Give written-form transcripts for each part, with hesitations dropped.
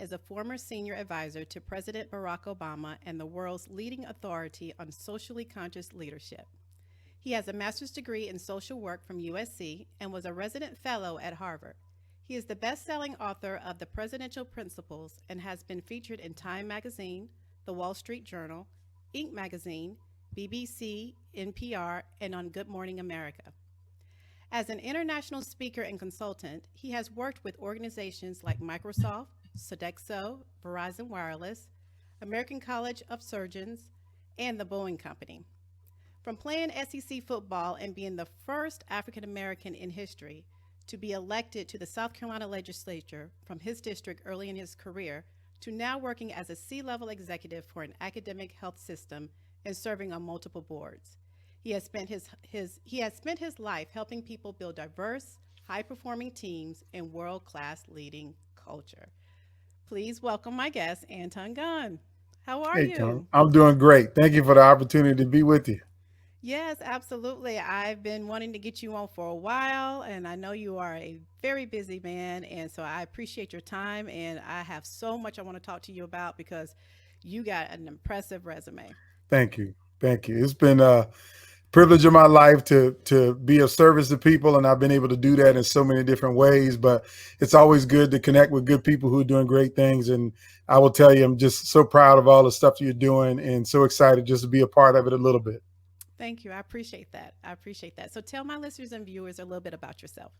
is a former senior advisor to President Barack Obama and the world's leading authority on socially conscious leadership. He has a master's degree in social work from USC and was a resident fellow at Harvard. He is the best selling author of The Presidential Principles and has been featured in Time Magazine, The Wall Street Journal, Inc. Magazine, BBC, NPR, and on Good Morning America. As an international speaker and consultant, he has worked with organizations like Microsoft, Sodexo, Verizon Wireless, American College of Surgeons, and the Boeing Company. From playing SEC football and being the first African American in history to be elected to the South Carolina legislature from his district early in his career, to now working as a C-level executive for an academic health system and serving on multiple boards. He has spent his life helping people build diverse, high-performing teams and world-class leading culture. Please welcome my guest, Anton Gunn. How are Hey, you? Tom. I'm doing great. Thank you for the opportunity to be with you. Yes, absolutely. I've been wanting to get you on for a while, and I know you are a very busy man, and so I appreciate your time, and I have so much I want to talk to you about because you got an impressive resume. Thank you. Thank you. It's been a privilege of my life to be of service to people, and I've been able to do that in so many different ways. But it's always good to connect with good people who are doing great things. And I will tell you, I'm just so proud of all the stuff you're doing, and so excited just to be a part of it a little bit. Thank you. I appreciate that. I appreciate that. So tell my listeners and viewers a little bit about yourself.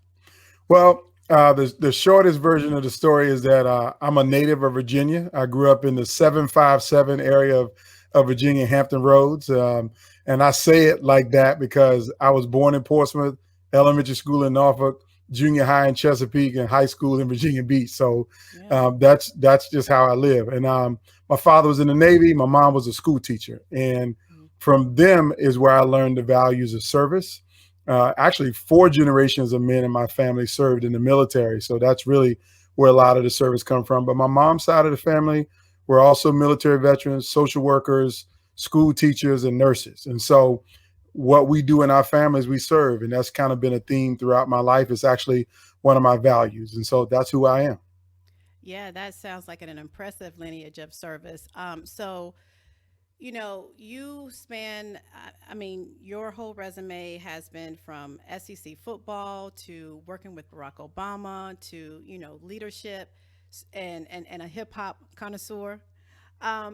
Well, the shortest version of the story is that I'm a native of Virginia. I grew up in the 757 area of Virginia, Hampton Roads. And I say it like that because I was born in Portsmouth, elementary school in Norfolk, junior high in Chesapeake, and high school in Virginia Beach. So Yeah. that's just how I live. And my father was in the Navy. My mom was a school teacher. And Mhm. from them is where I learned the values of service. Actually, 4 generations of men in my family served in the military. So that's really where a lot of the service come from. But my mom's side of the family were also military veterans, social workers, school teachers, and nurses. And so what we do in our families, we serve. And that's kind of been a theme throughout my life. It's actually one of my values. And so that's who I am. Yeah, that sounds like an impressive lineage of service. You span, I mean, your whole resume has been from SEC football to working with Barack Obama to, leadership and a hip hop connoisseur.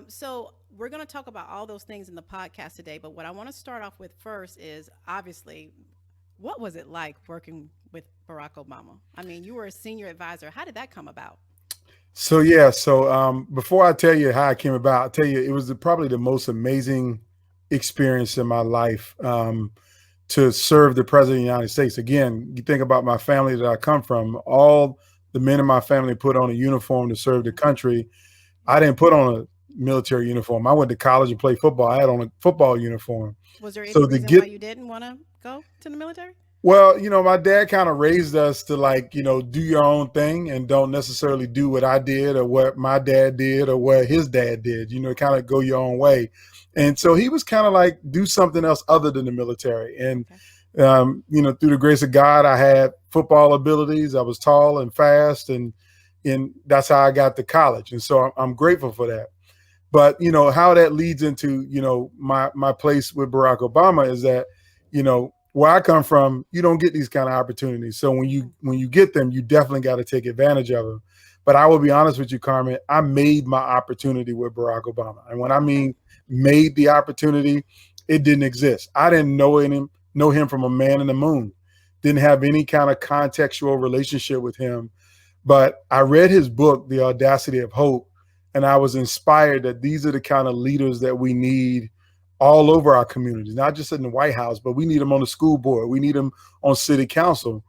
So we're going to talk about all those things in the podcast today. But what I want to start off with first is obviously, what was it like working with Barack Obama? I mean, you were a senior advisor. How did that come about? So before I tell you how I came about, I'll tell you it was probably the most amazing experience in my life to serve the president of the United States. Again, you think about my family that I come from, all the men in my family put on a uniform to serve the country. I didn't put on a military uniform. I went to college and played football. I had on a football uniform. Was there any So to reason why get you didn't want to go to the military? Well, my dad kind of raised us to do your own thing and don't necessarily do what I did or what my dad did or what his dad did, kind of go your own way. And so he was kind of like, do something else other than the military. And, Okay. through the grace of God, I had football abilities. I was tall and fast and that's how I got to college. And so I'm grateful for that. But, how that leads into, my place with Barack Obama is that, where I come from, you don't get these kind of opportunities. So when you get them, you definitely got to take advantage of them. But I will be honest with you, Carmen, I made my opportunity with Barack Obama. And when I Okay. mean made the opportunity, it didn't exist. I didn't know him from a man in the moon. Didn't have any kind of contextual relationship with him. But I read his book, The Audacity of Hope, and I was inspired that these are the kind of leaders that we need all over our communities, not just in the White House, but we need them on the school board. We need them on city council.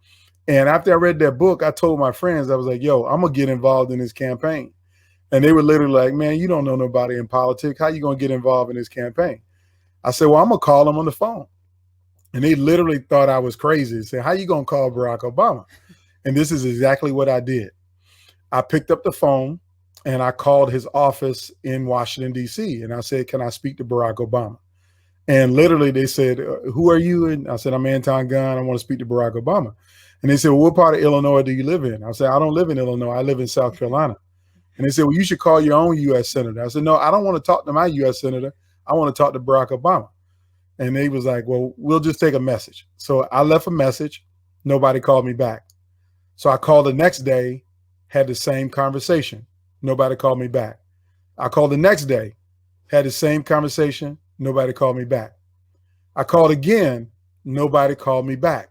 And after I read that book, I told my friends, I was like, yo, I'm going to get involved in this campaign. And they were literally like, man, you don't know nobody in politics. How you going to get involved in this campaign? I said, well, I'm going to call them on the phone. And they literally thought I was crazy. They said, how you going to call Barack Obama? And this is exactly what I did. I picked up the phone and I called his office in Washington, D.C. And I said, can I speak to Barack Obama? And literally they said, who are you? And I said, I'm Anton Gunn. I want to speak to Barack Obama. And they said, well, what part of Illinois do you live in? I said, I don't live in Illinois. I live in South Carolina. And they said, well, you should call your own U.S. senator. I said, no, I don't want to talk to my U.S. senator. I want to talk to Barack Obama. And they was like, well, we'll just take a message. So I left a message. Nobody called me back. So I called the next day, had the same conversation. Nobody called me back. I called the next day, had the same conversation. Nobody called me back. I called again. Nobody called me back.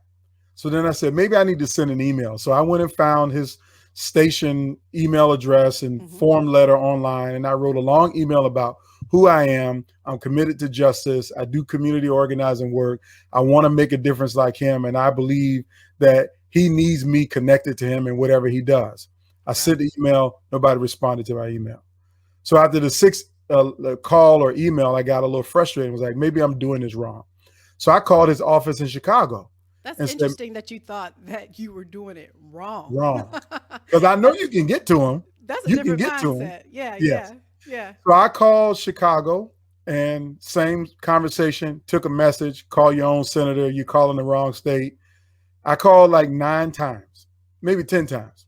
So then I said, maybe I need to send an email. So I went and found his station email address and form letter online. And I wrote a long email about who I am. I'm committed to justice. I do community organizing work. I want to make a difference like him. And I believe that he needs me connected to him in whatever he does. I sent the email. Nobody responded to my email. So after the sixth call or email, I got a little frustrated. I was like, maybe I'm doing this wrong. So I called his office in Chicago. That's interesting that you thought that you were doing it wrong. Because I know you can get to him. That's a different mindset. Yeah. So I called Chicago and same conversation, took a message, call your own senator, you call in the wrong state. I called like 9 times, maybe 10 times.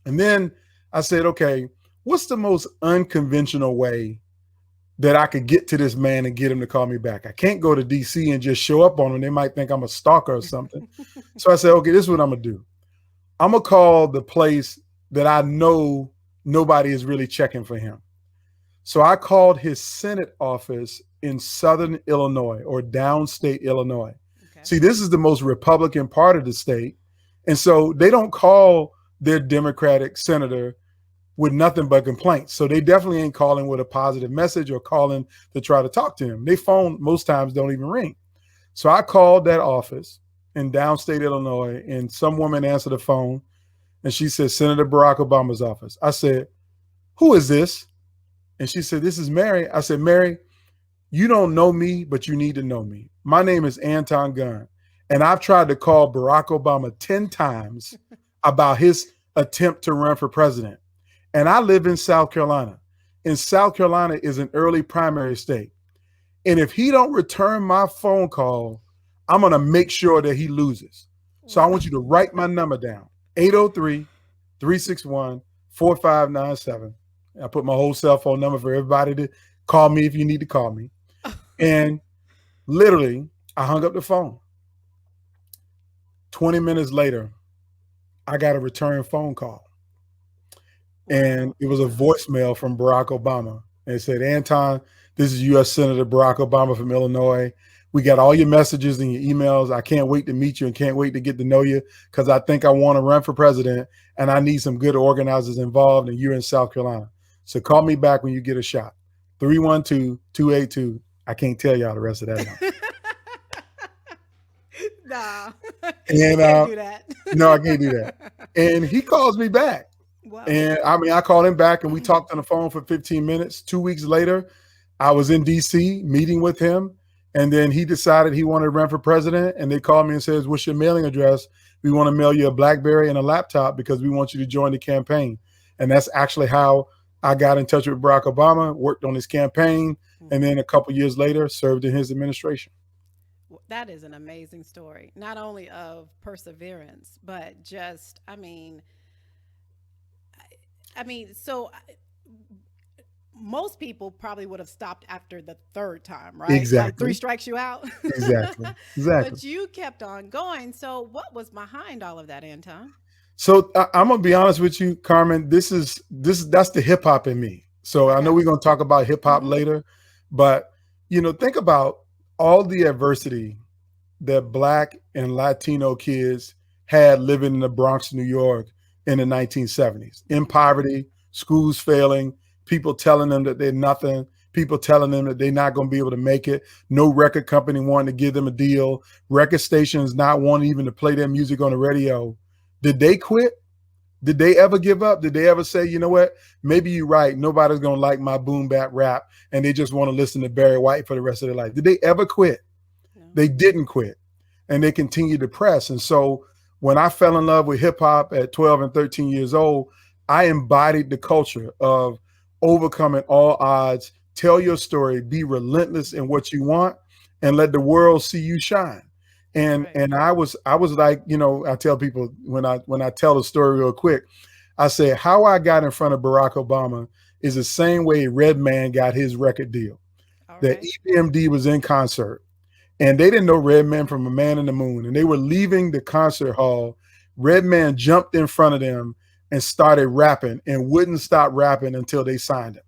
And then I said, okay, what's the most unconventional way that I could get to this man and get him to call me back? I can't go to DC and just show up on him. They might think I'm a stalker or something. So I said, okay, this is what I'm going to do. I'm going to call the place that I know nobody is really checking for him. So I called his Senate office in Southern Illinois or downstate Illinois. Okay. See, this is the most Republican part of the state. And so they don't call their Democratic senator with nothing but complaints. So they definitely ain't calling with a positive message or calling to try to talk to him. They phone most times don't even ring. So I called that office in downstate Illinois and some woman answered the phone and she said, Senator Barack Obama's office. I said, who is this? And she said, this is Mary. I said, Mary, you don't know me, but you need to know me. My name is Anton Gunn. And I've tried to call Barack Obama 10 times about his attempt to run for president. And I live in South Carolina. And South Carolina is an early primary state. And if he don't return my phone call, I'm going to make sure that he loses. So I want you to write my number down, 803-361-4597. I put my whole cell phone number for everybody to call me if you need to call me. And literally, I hung up the phone. 20 minutes later, I got a return phone call. And it was a voicemail from Barack Obama. And it said, Anton, this is U.S. Senator Barack Obama from Illinois. We got all your messages and your emails. I can't wait to meet you and can't wait to get to know you because I think I want to run for president and I need some good organizers involved and you're in South Carolina. So call me back when you get a shot. 312-282. I can't tell y'all the rest of that Nah. now. You can't do that. No, I can't do that. And he calls me back. Wow. And I called him back and we talked on the phone for 15 minutes. 2 weeks later, I was in DC meeting with him. And then he decided he wanted to run for president. And they called me and says, what's your mailing address? We want to mail you a BlackBerry and a laptop because we want you to join the campaign. And that's actually how I got in touch with Barack Obama, worked on his campaign, and then a couple years later served in his administration. That is an amazing story, not only of perseverance, but just, so most people probably would have stopped after the third time, right? Exactly. Like 3 strikes you out. Exactly. But you kept on going. So what was behind all of that, Anton? So I'm gonna be honest with you, Carmen. That's the hip hop in me. So I know we're gonna talk about hip hop later, but think about all the adversity that Black and Latino kids had living in the Bronx, New York in the 1970s. In poverty, schools failing, people telling them that they're nothing, people telling them that they're not going to be able to make it, no record company wanting to give them a deal, record stations not wanting even to play their music on the radio. Did they quit? Did they ever give up? Did they ever say, you know what, maybe you're right, nobody's going to like my boom bap rap, and they just want to listen to Barry White for the rest of their life? Did they ever quit? No. They didn't quit, and they continued to press. And so when I fell in love with hip hop at 12 and 13 years old, I embodied the culture of overcoming all odds, tell your story, be relentless in what you want, and let the world see you shine. And I was like, I tell people when I tell the story real quick, I said, how I got in front of Barack Obama is the same way Redman got his record deal. All That right. EPMD was in concert, and they didn't know Redman from a man in the moon. And they were leaving the concert hall. Redman jumped in front of them and started rapping and wouldn't stop rapping until they signed him.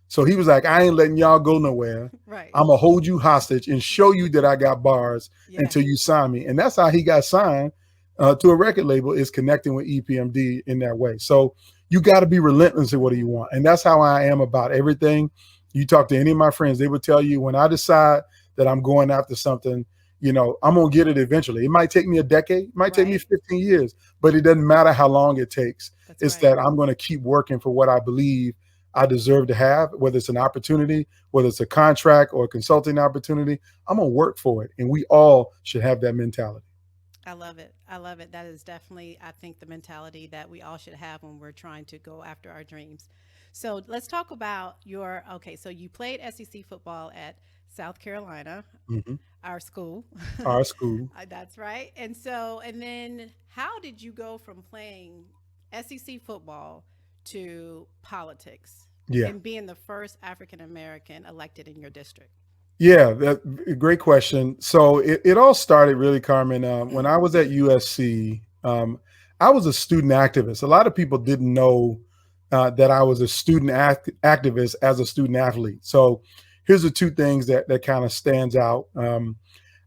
So he was like, I ain't letting y'all go nowhere. Right. I'm going to hold you hostage and show you that I got bars Yeah. until you sign me. And that's how he got signed to a record label, is connecting with EPMD in that way. So you got to be relentless at what you want. And that's how I am about everything. You talk to any of my friends, they would tell you, when I decide that I'm going after something, you know, I'm going to get it eventually. It might take me a decade, it might take me 15 years, but it doesn't matter how long it takes. That's It's right. that I'm going to keep working for what I believe I deserve to have, whether it's an opportunity, whether it's a contract or a consulting opportunity. I'm going to work for it. And we all should have that mentality. I love it. I love it. That is definitely, I think, the mentality that we all should have when we're trying to go after our dreams. So let's talk about your, okay, so you played SEC football at South Carolina, Mhm. our school. Our school. That's right. And so, and then how did you go from playing SEC football to politics Yeah. and being the first African American elected in your district? Yeah, that great question. So it all started really, Carmen, when I was at USC. I was a student activist. A lot of people didn't know that I was a student activist as a student athlete. So here's the two things that kind of stands out.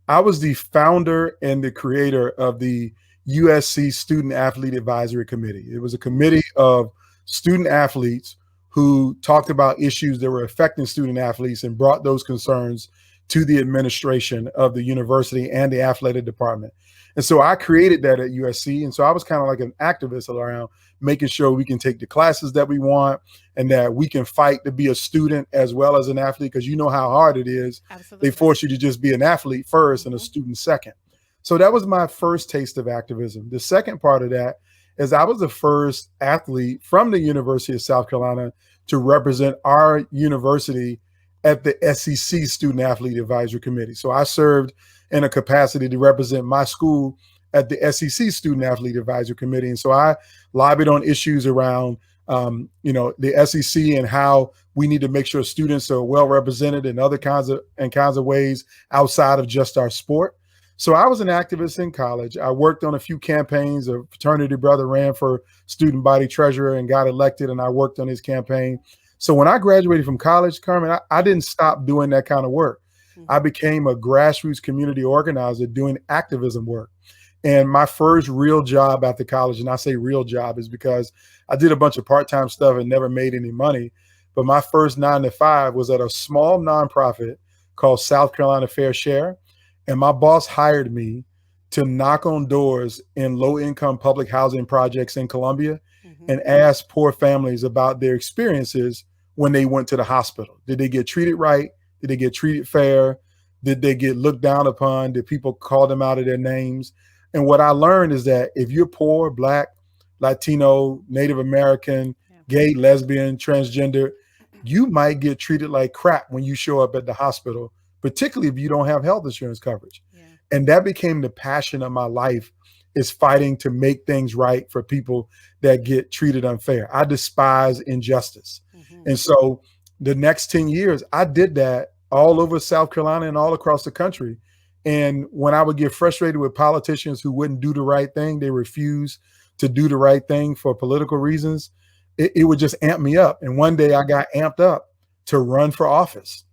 I was the founder and the creator of the USC Student Athlete Advisory Committee. It was a committee of student athletes who talked about issues that were affecting student athletes and brought those concerns to the administration of the university and the athletic department. And so I created that at USC. And so I was kind of like an activist around making sure we can take the classes that we want and that we can fight to be a student as well as an athlete, because you know how hard it is. Absolutely. They force you to just be an athlete first and a student second. So that was my first taste of activism. The second part of that is I was the first athlete from the University of South Carolina to represent our university at the SEC Student Athlete Advisory Committee. So I served in a capacity to represent my school at the SEC Student Athlete Advisory Committee. And so I lobbied on issues around, the SEC and how we need to make sure students are well represented in other kinds of ways outside of just our sport. So I was an activist in college. I worked on a few campaigns. A fraternity brother ran for student body treasurer and got elected, and I worked on his campaign. So when I graduated from college, Carmen, I didn't stop doing that kind of work. I became a grassroots community organizer doing activism work. And my first real job after college, and I say real job is because I did a bunch of part-time stuff and never made any money. But my first 9 to 5 was at a small nonprofit called South Carolina Fair Share. And my boss hired me to knock on doors in low-income public housing projects in Columbia and ask poor families about their experiences when they went to the hospital. Did they get treated right? Did they get treated fair? Did they get looked down upon? Did people call them out of their names? And what I learned is that if you're poor, Black, Latino, Native American, gay, lesbian, transgender, you might get treated like crap when you show up at the hospital, particularly if you don't have health insurance coverage. And that became the passion of my life, is fighting to make things right for people that get treated unfair. I despise injustice. And so the next 10 years, I did that all over South Carolina and all across the country. And when I would get frustrated with politicians who wouldn't do the right thing, they refused to do the right thing for political reasons, it would just amp me up. And one day I got amped up to run for office.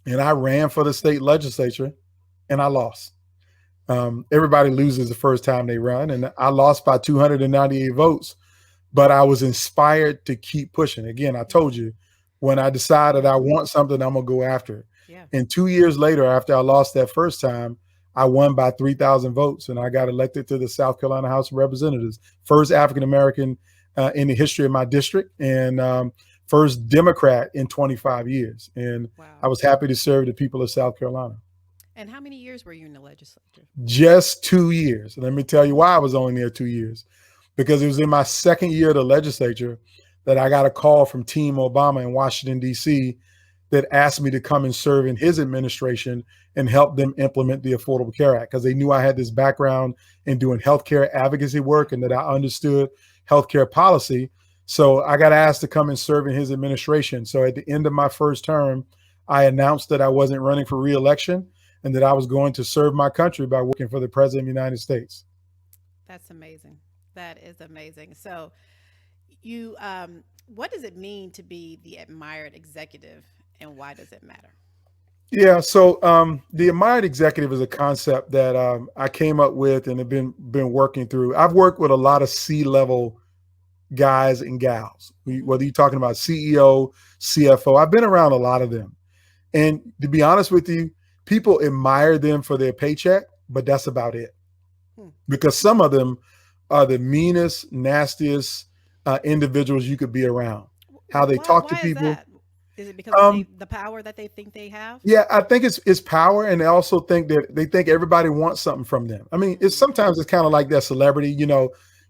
And I ran for the state legislature and I lost. Everybody loses the first time they run, and I lost by 298 votes, but I was inspired to keep pushing. Again, I told you, when I decided I want something, I'm gonna go after it. And 2 years later, after I lost that first time, I won by 3,000 votes, and I got elected to the South Carolina House of Representatives, first African-American in the history of my district, and first Democrat in 25 years. And I was happy to serve the people of South Carolina. And how many years were you in the legislature? Just 2 years. Let me tell you why I was only there 2 years. Because it was in my second year of the legislature that I got a call from Team Obama in Washington, D.C. that asked me to come and serve in his administration and help them implement the Affordable Care Act, because they knew I had this background in doing healthcare advocacy work and that I understood healthcare policy. So I got asked to come and serve in his administration. So at the end of my first term, I announced that I wasn't running for reelection and that I was going to serve my country by working for the President of the United States. That's amazing. That is amazing. So, you, what does it mean to be the admired executive, and why does it matter? Yeah, so the admired executive is a concept that I came up with and have been working through. I've worked with a lot of C-level guys and gals, Hmm. whether you're talking about CEO, CFO. I've been around a lot of them. And to be honest with you, people admire them for their paycheck, but that's about it. Hmm. Because some of them are the meanest, nastiest individuals you could be around. How they Why? talk to Why is people. that? Is it because of Um, the power that they think they have? yeah, I think it's power, and they also think that they think everybody wants something from them. I mean, it's Hmm. sometimes it's kind of like that celebrity.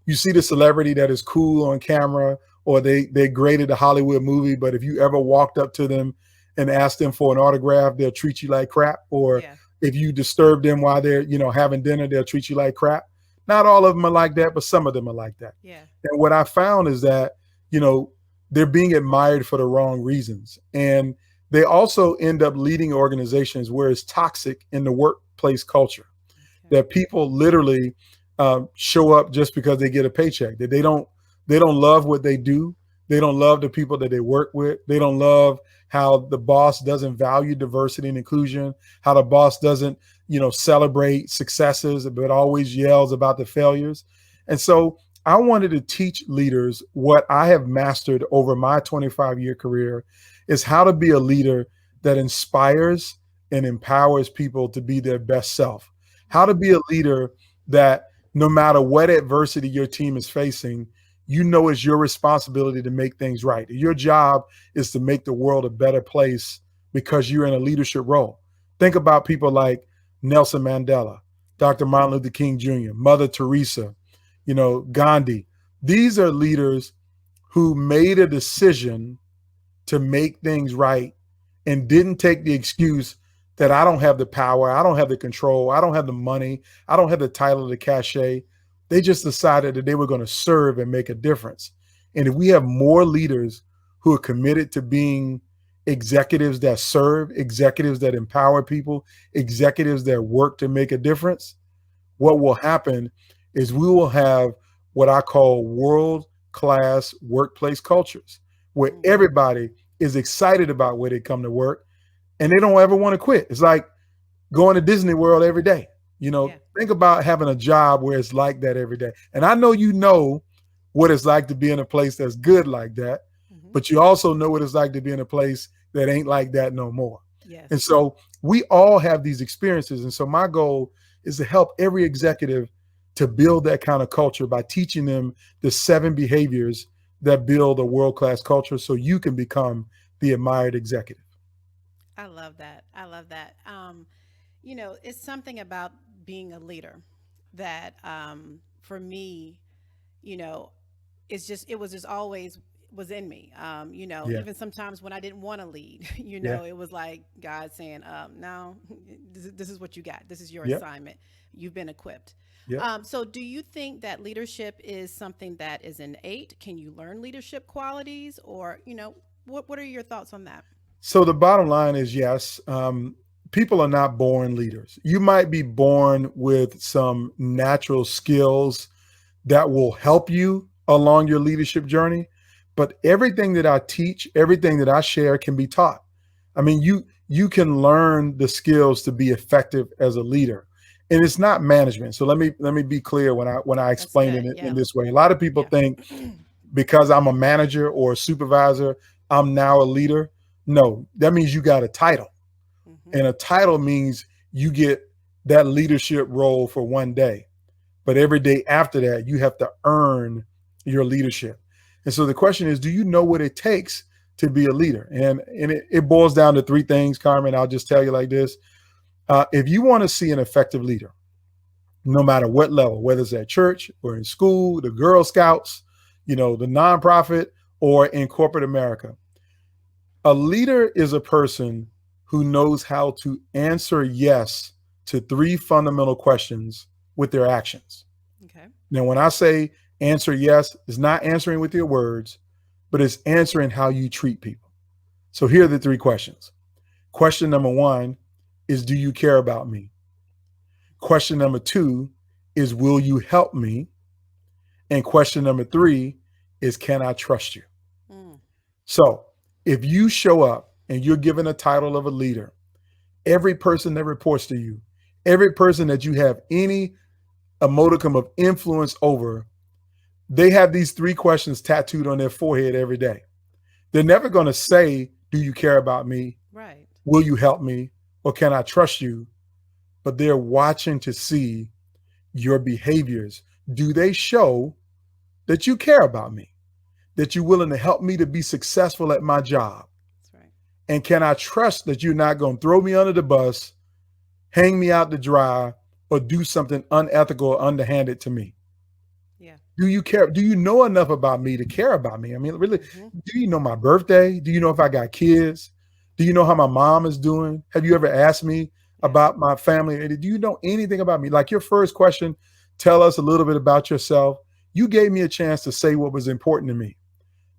You see the celebrity that is cool on camera, or they're great at a Hollywood movie, but if you ever walked up to them and asked them for an autograph, they'll treat you like crap. Or Yeah. if you disturb them while they're having dinner, they'll treat you like crap. Not all of them are like that, but some of them are like that. Yeah. And what I found is that you know they're being admired for the wrong reasons, and they also end up leading organizations where it's toxic in the workplace culture, Okay. that people literally show up just because they get a paycheck, that they don't love what they do. They don't love the people that they work with. They don't love how the boss doesn't value diversity and inclusion, how the boss doesn't celebrate successes but always yells about the failures. And so I wanted to teach leaders what I have mastered over my 25-year career, is how to be a leader that inspires and empowers people to be their best self. How to Hmm. be a leader that no matter what adversity your team is facing, it's your responsibility to make things right. Your job is to make the world a better place because you're in a leadership role. Think about people like Nelson Mandela, Yeah. Dr. Martin Luther King Jr., Mother Teresa, Gandhi. These are leaders who made a decision to make things right and didn't take the excuse that I don't have the power, I don't have the control, I don't have the money, I don't have the title, the cachet. They just decided that they were going to serve and make a difference. And if we have more leaders who are committed to being executives that serve, executives that empower people, executives that work to make a difference, what will happen is we will have what I call world class workplace cultures where Mm. everybody is excited about where they come to work and they don't ever want to quit. It's like going to Disney World every day. Yeah. Think about having a job where it's like that every day. And I know what it's like to be in a place that's good like that, Hmm. but you also know what it's like to be in a place that ain't like that no more. And Yes. so we all have these experiences. And so my goal is to help every executive to build that kind of culture by teaching them the 7 behaviors that build a world-class culture so you can become the admired executive. I love that. I love that. It's something about being a leader that, for me, you know, it was just always was in me. Yeah. Even sometimes when I didn't want to lead, Yeah. it was like God saying, no, this is what you got. This is your Yep. assignment. You've been equipped. Yep. So do you think that leadership is something that is innate? Can you learn leadership qualities, or, what are your thoughts on that? So the bottom line is yes. People are not born leaders. You might be born with some natural skills that will help you along your leadership journey, but everything that I teach, everything that I share can be taught. I mean, you can learn the skills to be effective as a leader. And it's not management. So let me be clear when I That's explain it good. in Yeah. this way. A lot of people Yeah. think because I'm a manager or a supervisor, I'm now a leader. No, that means you got a title. Hmm. And a title means you get that leadership role for one day. But every day after that, you have to earn your leadership. And so the question is, do you know what it takes to be a leader? And it boils down to 3 things, Carmen. I'll just tell you like this. If you want to see an effective leader, no matter what level, whether it's at church or in school, the Girl Scouts, the nonprofit, or in corporate America, a leader is a person who knows how to answer yes to 3 fundamental questions with their actions. Okay. Now, when I say answer yes, it's not answering with your words, but it's answering how you treat people. So here are the three questions. Question number one is, do you care about me? Question number two is, will you help me? And question number three is, can I trust you? Mm. So if you show up and you're given a title of a leader, every person that reports to you, every person that you have any a modicum of influence over, they have these three questions tattooed on their forehead every day. They're never going to say, do you care about me? Right. Will you help me? Or can I trust you? But they're watching to see your behaviors. Do they show that you care about me? That you're willing to help me to be successful at my job? That's right. And can I trust that you're not going to throw me under the bus, hang me out to dry, or do something unethical or underhanded to me? Yeah. Do you care? Do you know enough about me to care about me? I mean, really, do you know my birthday? Do you know if I got kids? Do you know how my mom is doing? Have you ever asked me about my family? Do you know anything about me? Like your first question, tell us a little bit about yourself. You gave me a chance to say what was important to me.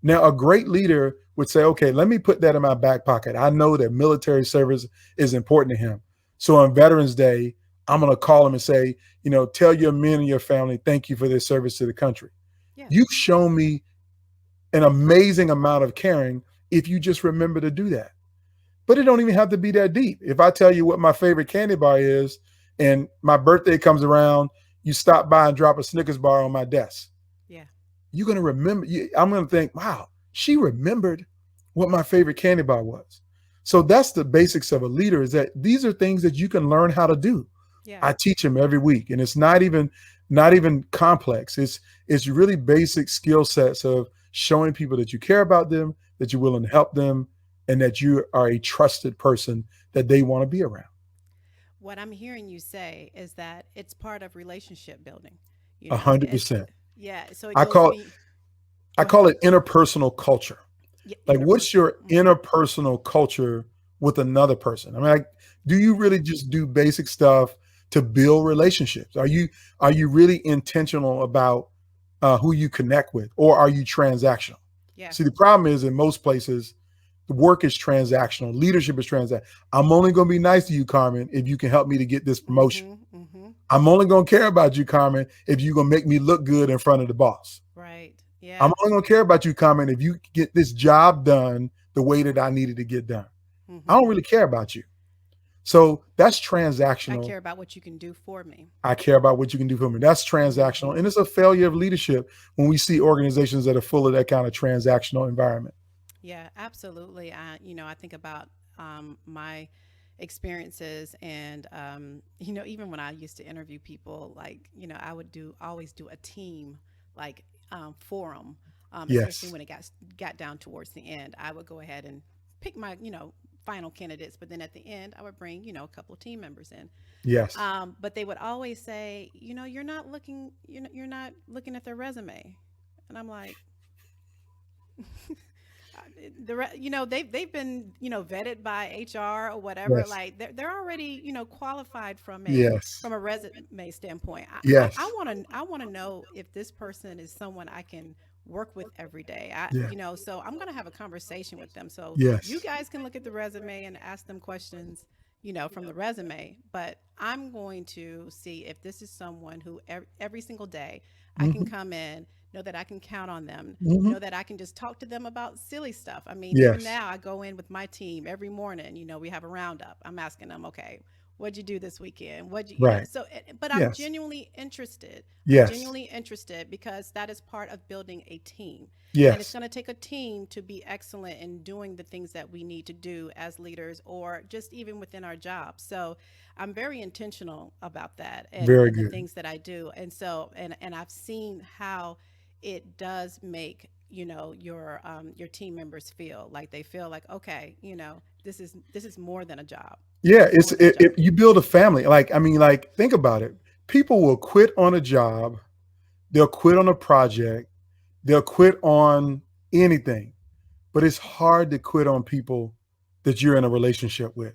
Now, a great leader would say, okay, let me put that in my back pocket. I know that military service is important to him. So on Veterans Day, I'm going to call him and say, tell your men and your family, thank you for their service to the country. Yeah. You've shown me an amazing amount of caring if you just remember to do that. But it don't even have to be that deep. If I tell you what my favorite candy bar is and my birthday comes around, you stop by and drop a Snickers bar on my desk. Yeah. You're going to remember. I'm going to think, wow, she remembered what my favorite candy bar was. So that's the basics of a leader, is that these are things that you can learn how to do. Yeah. I teach them every week, and it's not even complex. It's really basic skill sets of showing people that you care about them, that you're willing to help them, and that you are a trusted person that they want to be around. What I'm hearing you say is that it's part of relationship building. 100%. Yeah. So I call it interpersonal culture. Yeah, Like, what's your interpersonal culture with another person? I mean, like, do you really just do basic stuff to build relationships? Are you really intentional about who you connect with, or are you transactional? Yeah. See, the problem is in most places, the work is transactional. Leadership is transactional. I'm only going to be nice to you, Carmen, if you can help me to get this promotion. I'm only going to care about you, Carmen, if you're going to make me look good in front of the boss. Right. Yeah. I'm only going to care about you, Carmen, if you get this job done the way that I needed to get done. I don't really care about you. So that's transactional. I care about what you can do for me. I care about what you can do for me. That's transactional. And it's a failure of leadership when we see organizations that are full of that kind of transactional environment. Yeah, absolutely. I think about my experiences, and even when I used to interview people, like, I would always do a team, like, forum, especially when it got down towards the end. I would go ahead and pick my final candidates, but then at the end I would bring a couple of team members in. Yes. But they would always say, you're not looking at their resume, and I'm like, they've been vetted by HR or whatever. Yes. Like they're already qualified from a resume standpoint. Yes. I want to know if this person is someone I can work with every day. So I'm going to have a conversation with them. So Yes. you guys can look at the resume and ask them questions from the resume, but I'm going to see if this is someone who every single day I can come in, know that I can count on them, know that I can just talk to them about silly stuff. I mean, even now I go in with my team every morning, we have a roundup. I'm asking them, okay, what'd you do this weekend? But I'm genuinely interested. Yes. I'm genuinely interested because that is part of building a team. Yes. And it's going to take a team to be excellent in doing the things that we need to do as leaders, or just even within our jobs. So I'm very intentional about that and the things that I do. And so, and I've seen how it does make, your team members feel like they feel like, okay, this is more than a job. Yeah. You build a family. Like, think about it. People will quit on a job. They'll quit on a project. They'll quit on anything, but it's hard to quit on people that you're in a relationship with.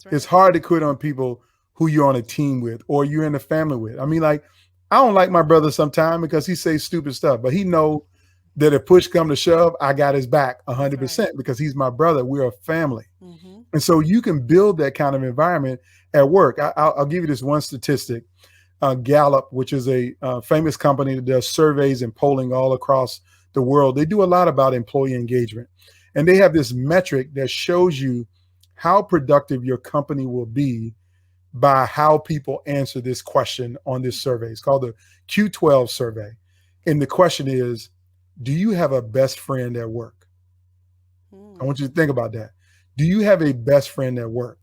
Right. It's hard to quit on people who you're on a team with or you're in a family with. I mean, like, I don't like my brother sometimes because he says stupid stuff, but he know that if push come to shove, I got his back That's right. 100% because he's my brother. We're a family. Mm-hmm. And so you can build that kind of environment at work. I'll give you this one statistic. Gallup, which is a famous company that does surveys and polling all across the world, they do a lot about employee engagement. And they have this metric that shows you how productive your company will be by how people answer this question on this survey. It's called the Q12 survey. And the question is, do you have a best friend at work? I want you to think about that. Do you have a best friend at work?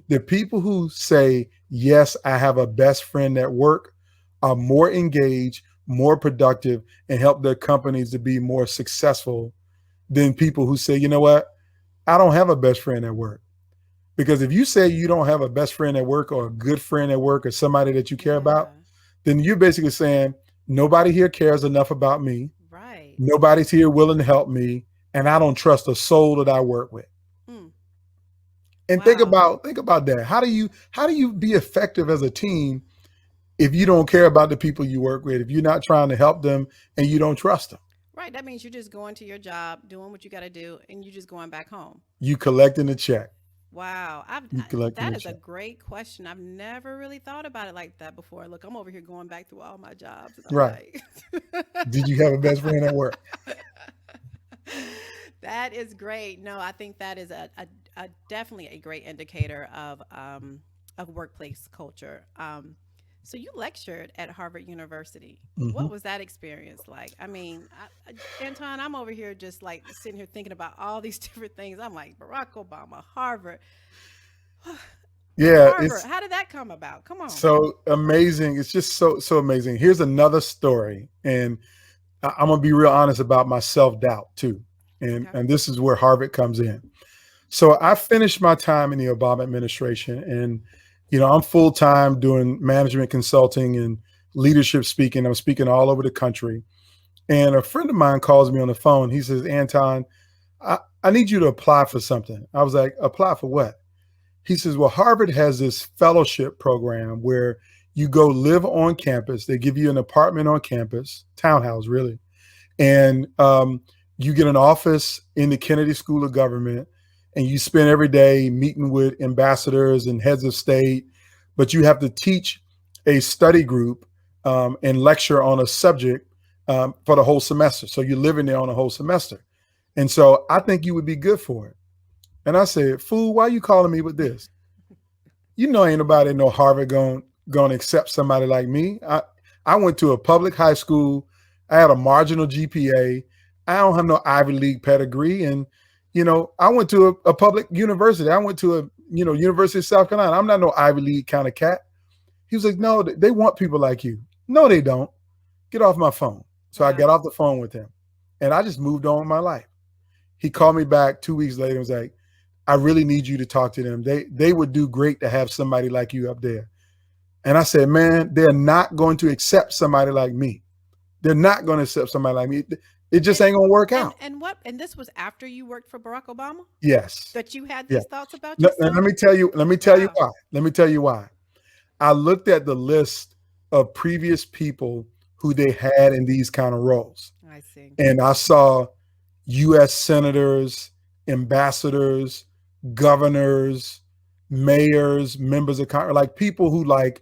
The people who say, yes, I have a best friend at work are more engaged, more productive, and help their companies to be more successful than people who say, you know what, I don't have a best friend at work. Because if you say you don't have a best friend at work or a good friend at work or somebody that you care about, Yeah. then you're basically saying, nobody here cares enough about me. Right. Nobody's here willing to help me. And I don't trust a soul that I work with. Mm. And Wow. think about that. How do you be effective as a team if you don't care about the people you work with, if you're not trying to help them and you don't trust them? Right. That means you're just going to your job, doing what you got to do, and you're just going back home. You collecting a check. Wow. You collecting That a is a check. great question. I've never really thought about it like that before. Look, I'm over here going back through all my jobs, and I'm Right. like, Did you have a best friend at work? that is great. No, I think that is a definitely a great indicator of workplace culture. So you lectured at Harvard University. Hmm. What was that experience like? I mean, Anton, I'm over here just like sitting here thinking about all these different things. I'm like Barack Obama, Harvard, Yeah, Harvard. it's How did that come about? Come on. so amazing. It's just so amazing. Here's another story, and I'm gonna be real honest about my self-doubt too. And Okay. and this is where Harvard comes in. So I finished my time in the Obama administration, and I'm full time doing management consulting and leadership speaking. I'm speaking all over the country. And a friend of mine calls me on the phone. He says, Anton, I need you to apply for something. I was like, apply for what? He says, well, Harvard has this fellowship program where you go live on campus. They give you an apartment on campus, townhouse, really. And you get an office in the Kennedy School of Government, and you spend every day meeting with ambassadors and heads of state, but you have to teach a study group and lecture on a subject for the whole semester. So you're living there on a whole semester. And so I think you would be good for it. And I said, fool, why are you calling me with this? You know, ain't nobody in no Harvard going to accept somebody like me. I went to a public high school. I had a marginal GPA. I don't have no Ivy League pedigree. And, I went to a public university. I went to University of South Carolina. I'm not no Ivy League kind of cat. He was like, no, they want people like you. No, they don't. Get off my phone. So I got Wow. off the phone with him, and I just moved on with my life. He called me back 2 weeks later and was like, I really need you to talk to them. They would do great to have somebody like you up there. And I said, man, they're not going to accept somebody like me. They're not going to accept somebody like me. It just And ain't going to work and out. and what? And this was after you worked for Barack Obama Yes. that you had Yeah. these thoughts about No, and yourself. let me tell you Wow. why. Let me tell you why. I looked at the list of previous people who they had in these kind of roles. I see. And I saw US senators, ambassadors, governors, mayors, members of Congress, like people who I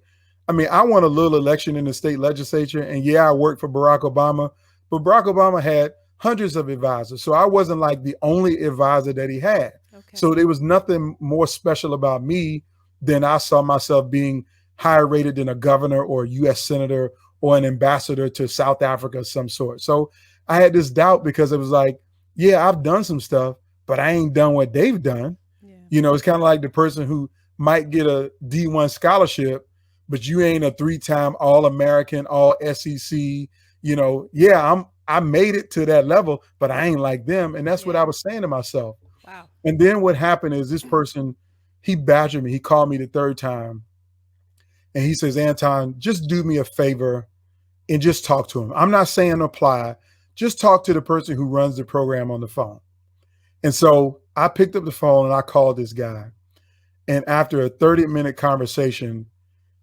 won a little election in the state legislature, and yeah, I worked for Barack Obama, but Barack Obama had hundreds of advisors. So I wasn't like the only advisor that he had. Okay. So there was nothing more special about me than I saw myself being higher rated than a governor or a US senator or an ambassador to South Africa of some sort. So I had this doubt because it was like, yeah, I've done some stuff, but I ain't done what they've done. Yeah. It's kind of like the person who might get a D1 scholarship, but you ain't a 3-time All-American, all SEC. Yeah, I made it to that level, but I ain't like them. And that's what I Yeah. was saying to myself. Wow. And then what happened is this person, he badgered me. He called me the third time. And he says, Anton, just do me a favor and just talk to him. I'm not saying apply. Just talk to the person who runs the program on the phone. And so I picked up the phone and I called this guy. And after a 30-minute conversation,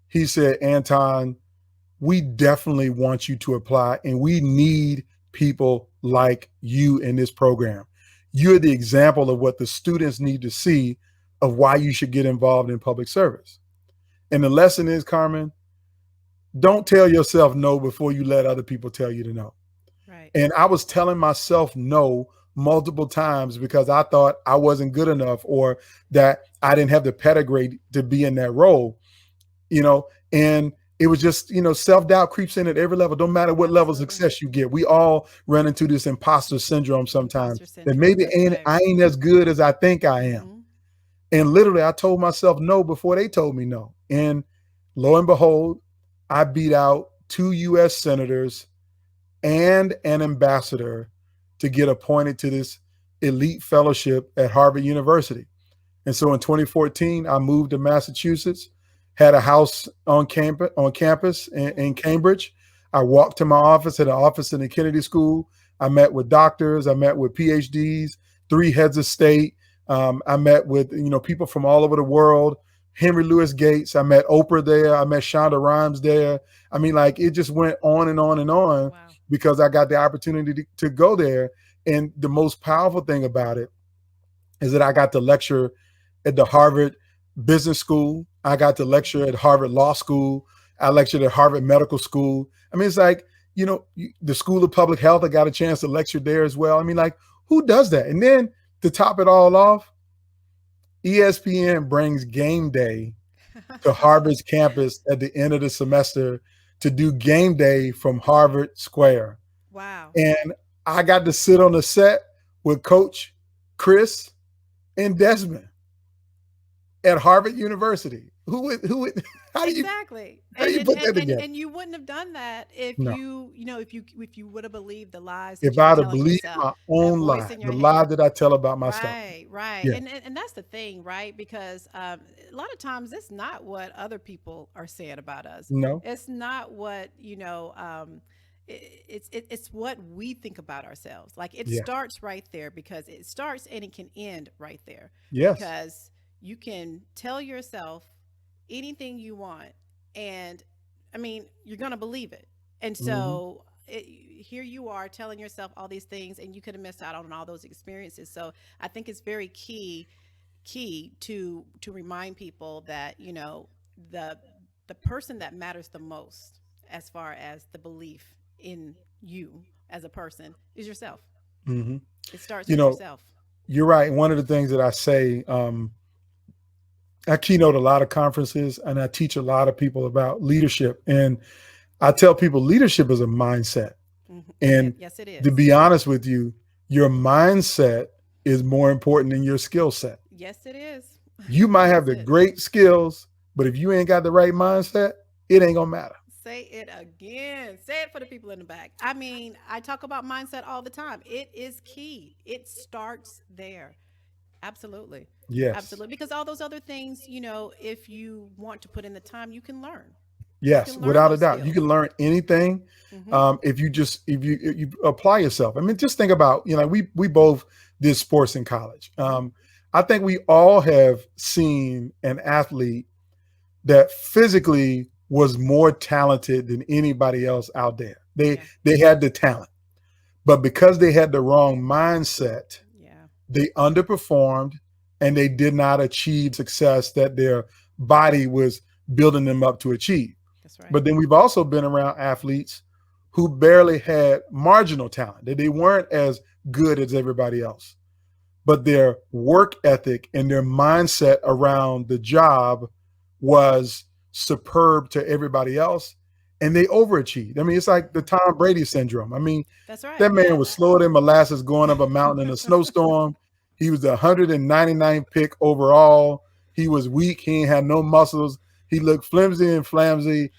he said, Anton, we definitely want you to apply, and we need people like you in this program. You're the example of what the students need to see of why you should get involved in public service. And the lesson is, Carmen, don't tell yourself no before you let other people tell you to no. Right. And I was telling myself no multiple times because I thought I wasn't good enough or that I didn't have the pedigree to be in that role, and it was just, self-doubt creeps in at every level. Don't matter what level of success you get. We all run into this imposter syndrome sometimes. Imposter That syndrome, maybe that's I right. ain't as good as I think I am. Mhm. And literally I told myself no before they told me no. And lo and behold, I beat out 2 US senators and an ambassador to get appointed to this elite fellowship at Harvard University. And so in 2014, I moved to Massachusetts, had a house on campus in Cambridge. I walked to my office, had an office in the Kennedy School. I met with doctors, I met with PhDs, 3 heads of state. I met with people from all over the world. Henry Louis Gates. I met Oprah there. I met Shonda Rhimes there. I mean, like, it just went on and on and on. Wow. Because I got the opportunity to go there. And the most powerful thing about it is that I got to lecture at the Harvard Business School. I got to lecture at Harvard Law School. I lectured at Harvard Medical School. I mean, it's like, the School of Public Health, I got a chance to lecture there as well. I mean, like, who does that? And then to top it all off, ESPN brings game day to Harvard's campus at the end of the semester to do game day from Harvard Square. Wow. And I got to sit on the set with Coach Chris and Desmond at Harvard University. How do you Exactly. how do you put that together? And you wouldn't have done that if No. if you would have believed the lies If that you I'd were have telling believed yourself. my That own voice lie, in your the head. lie that I tell about myself. Right. Yeah. And that's the thing, right? Because a lot of times it's not what other people are saying about us. No. It's not what it's what we think about ourselves. Like, it Yeah. starts right there, because it starts and it can end right there. Yes. Because you can tell yourself anything you want, and I mean, you're gonna believe it. And so here you are telling yourself all these things, and you could have missed out on all those experiences. So I think it's very key to remind people that the person that matters the most, as far as the belief in you as a person, is yourself. Mhm. It starts You with know, yourself. You're right. One of the things that I say, I keynote a lot of conferences and I teach a lot of people about leadership. And I tell people leadership is a mindset. And Yes, it to is. be honest with you, your mindset is more important than your skill set. Yes, it is. You might have the That's it. great skills, but if you ain't got the right mindset, it ain't gonna matter. Say it again. Say it for the people in the back. I mean, I talk about mindset all the time. It is key. It starts there. Absolutely. Yes. Absolutely. Because all those other things, if you want to put in the time, you can learn. Yes, can learn without a those doubt. You skills. can learn anything if you apply yourself. I mean, just think about, we both did sports in college. I think we all have seen an athlete that physically was more talented than anybody else out there. They had the talent, but because they had the wrong mindset, they underperformed and they did not achieve success that their body was building them up to achieve. That's right. But then we've also been around athletes who barely had marginal talent, that they weren't as good as everybody else. But their work ethic and their mindset around the job was superb to everybody else, and they overachieved. I mean, it's like the Tom Brady syndrome. I mean, That's right. that man was slower than molasses going up a mountain in a snowstorm. He was the 199th pick overall. He was weak. He ain't had no muscles. He looked flimsy and flamsy,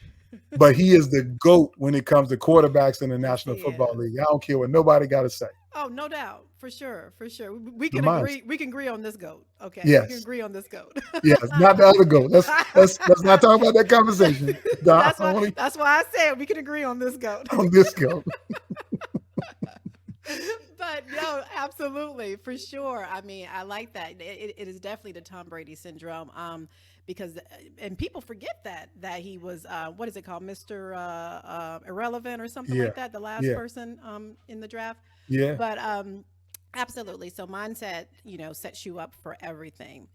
but he is the GOAT when it comes to quarterbacks in the National he Football is. League. I don't care what nobody got to say. Oh, no doubt. For sure. For sure. We The can mindset. agree. We can agree on this goat. Okay. Yes. We can agree on this goat. Yes, not the other GOAT. Let's not talk about that conversation. That's Only why. That's why I said we can agree on this goat. on this GOAT. But no, No, absolutely, for sure. I mean, I like that. It is definitely the Tom Brady syndrome. Because and people forget that he was what is it called, Mr. Irrelevant or something Yeah, like that, the last yeah, person in the draft. yeah. But absolutely. So mindset, sets you up for everything.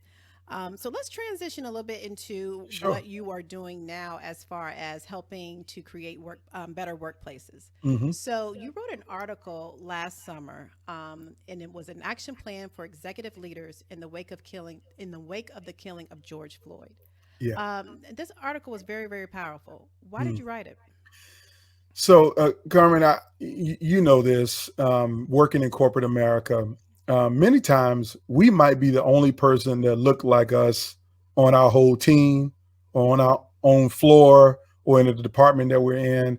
So let's transition a little bit into Sure. what you are doing now as far as helping to create better workplaces. Hmm. So you wrote an article last summer, and it was an action plan for executive leaders in the wake of the killing of George Floyd. Yeah. This article was very, very powerful. Why did Mm. you write it? So, Carmen, you know this, working in corporate America, many times we might be the only person that look like us on our whole team, or on our own floor, or in the department that we're in.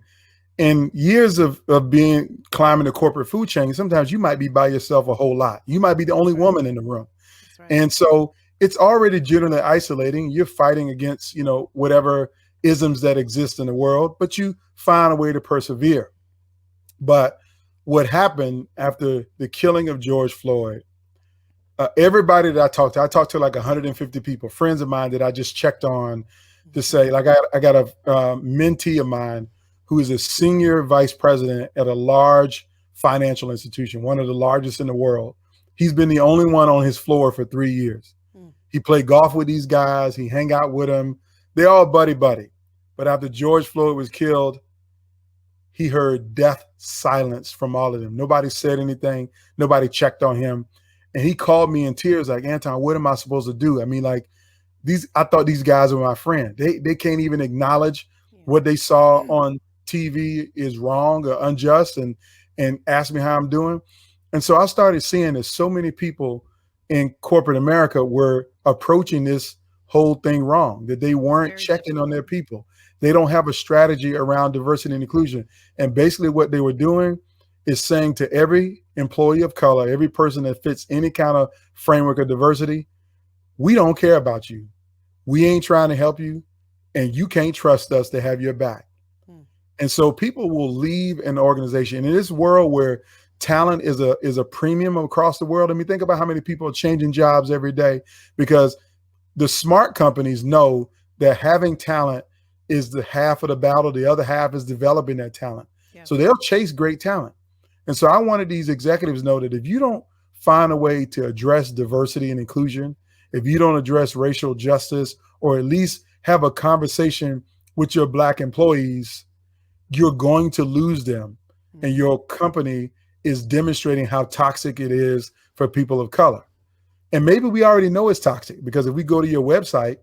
In years of being climbing the corporate food chain, sometimes you might be by yourself a whole lot. You might be the That's only right. woman in the room. That's right. And so it's already generally isolating. You're fighting against, whatever isms that exist in the world, but you find a way to persevere. But what happened after the killing of George Floyd, everybody that I talked to like 150 people, friends of mine that I just checked on to Mhm. say, like, I got a mentee of mine who is a senior vice president at a large financial institution, one of the largest in the world. He's been the only one on his floor for 3 years. Mm. He played golf with these guys. He hang out with them. They're all buddy buddy. But after George Floyd was killed, he heard death silence from all of them. Nobody said anything. Nobody checked on him. And he called me in tears, like, Anton, what am I supposed to do? I mean, like, I thought these guys were my friend. They can't even acknowledge what they saw Yeah. on TV is wrong or unjust, and ask me how I'm doing. And so I started seeing that so many people in corporate America were approaching this whole thing wrong, that they It's weren't very checking on difficult. their people. They don't have a strategy around diversity and inclusion. And basically what they were doing is saying to every employee of color, every person that fits any kind of framework of diversity, we don't care about you. We ain't trying to help you, and you can't trust us to have your back. Mm. And so people will leave an organization in this world where talent is a premium across the world. I mean, think about how many people are changing jobs every day, because the smart companies know that having talent is the half of the battle. The other half is developing that talent. Yeah. So they'll chase great talent. And so I wanted these executives to know that if you don't find a way to address diversity and inclusion, if you don't address racial justice, or at least have a conversation with your Black employees, you're going to lose them. And Hmm. your company is demonstrating how toxic it is for people of color. And maybe we already know it's toxic, because if we go to your website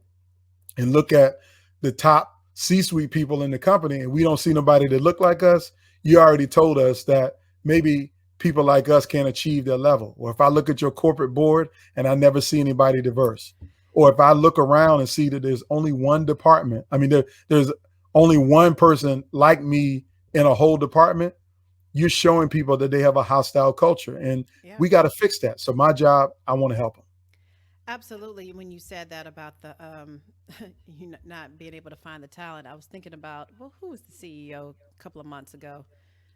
and look at the top C-suite people in the company and we don't see nobody that look like us, you already told us that maybe people like us can't achieve their level. Or if I look at your corporate board and I never see anybody diverse, or if I look around and see that there's only one department, I mean, there's only one person like me in a whole department, you're showing people that they have a hostile culture, and Yeah. we got to fix that. So my job, I want to help them. Absolutely. When you said that about the not being able to find the talent, I was thinking about, well, who was the CEO a couple of months ago?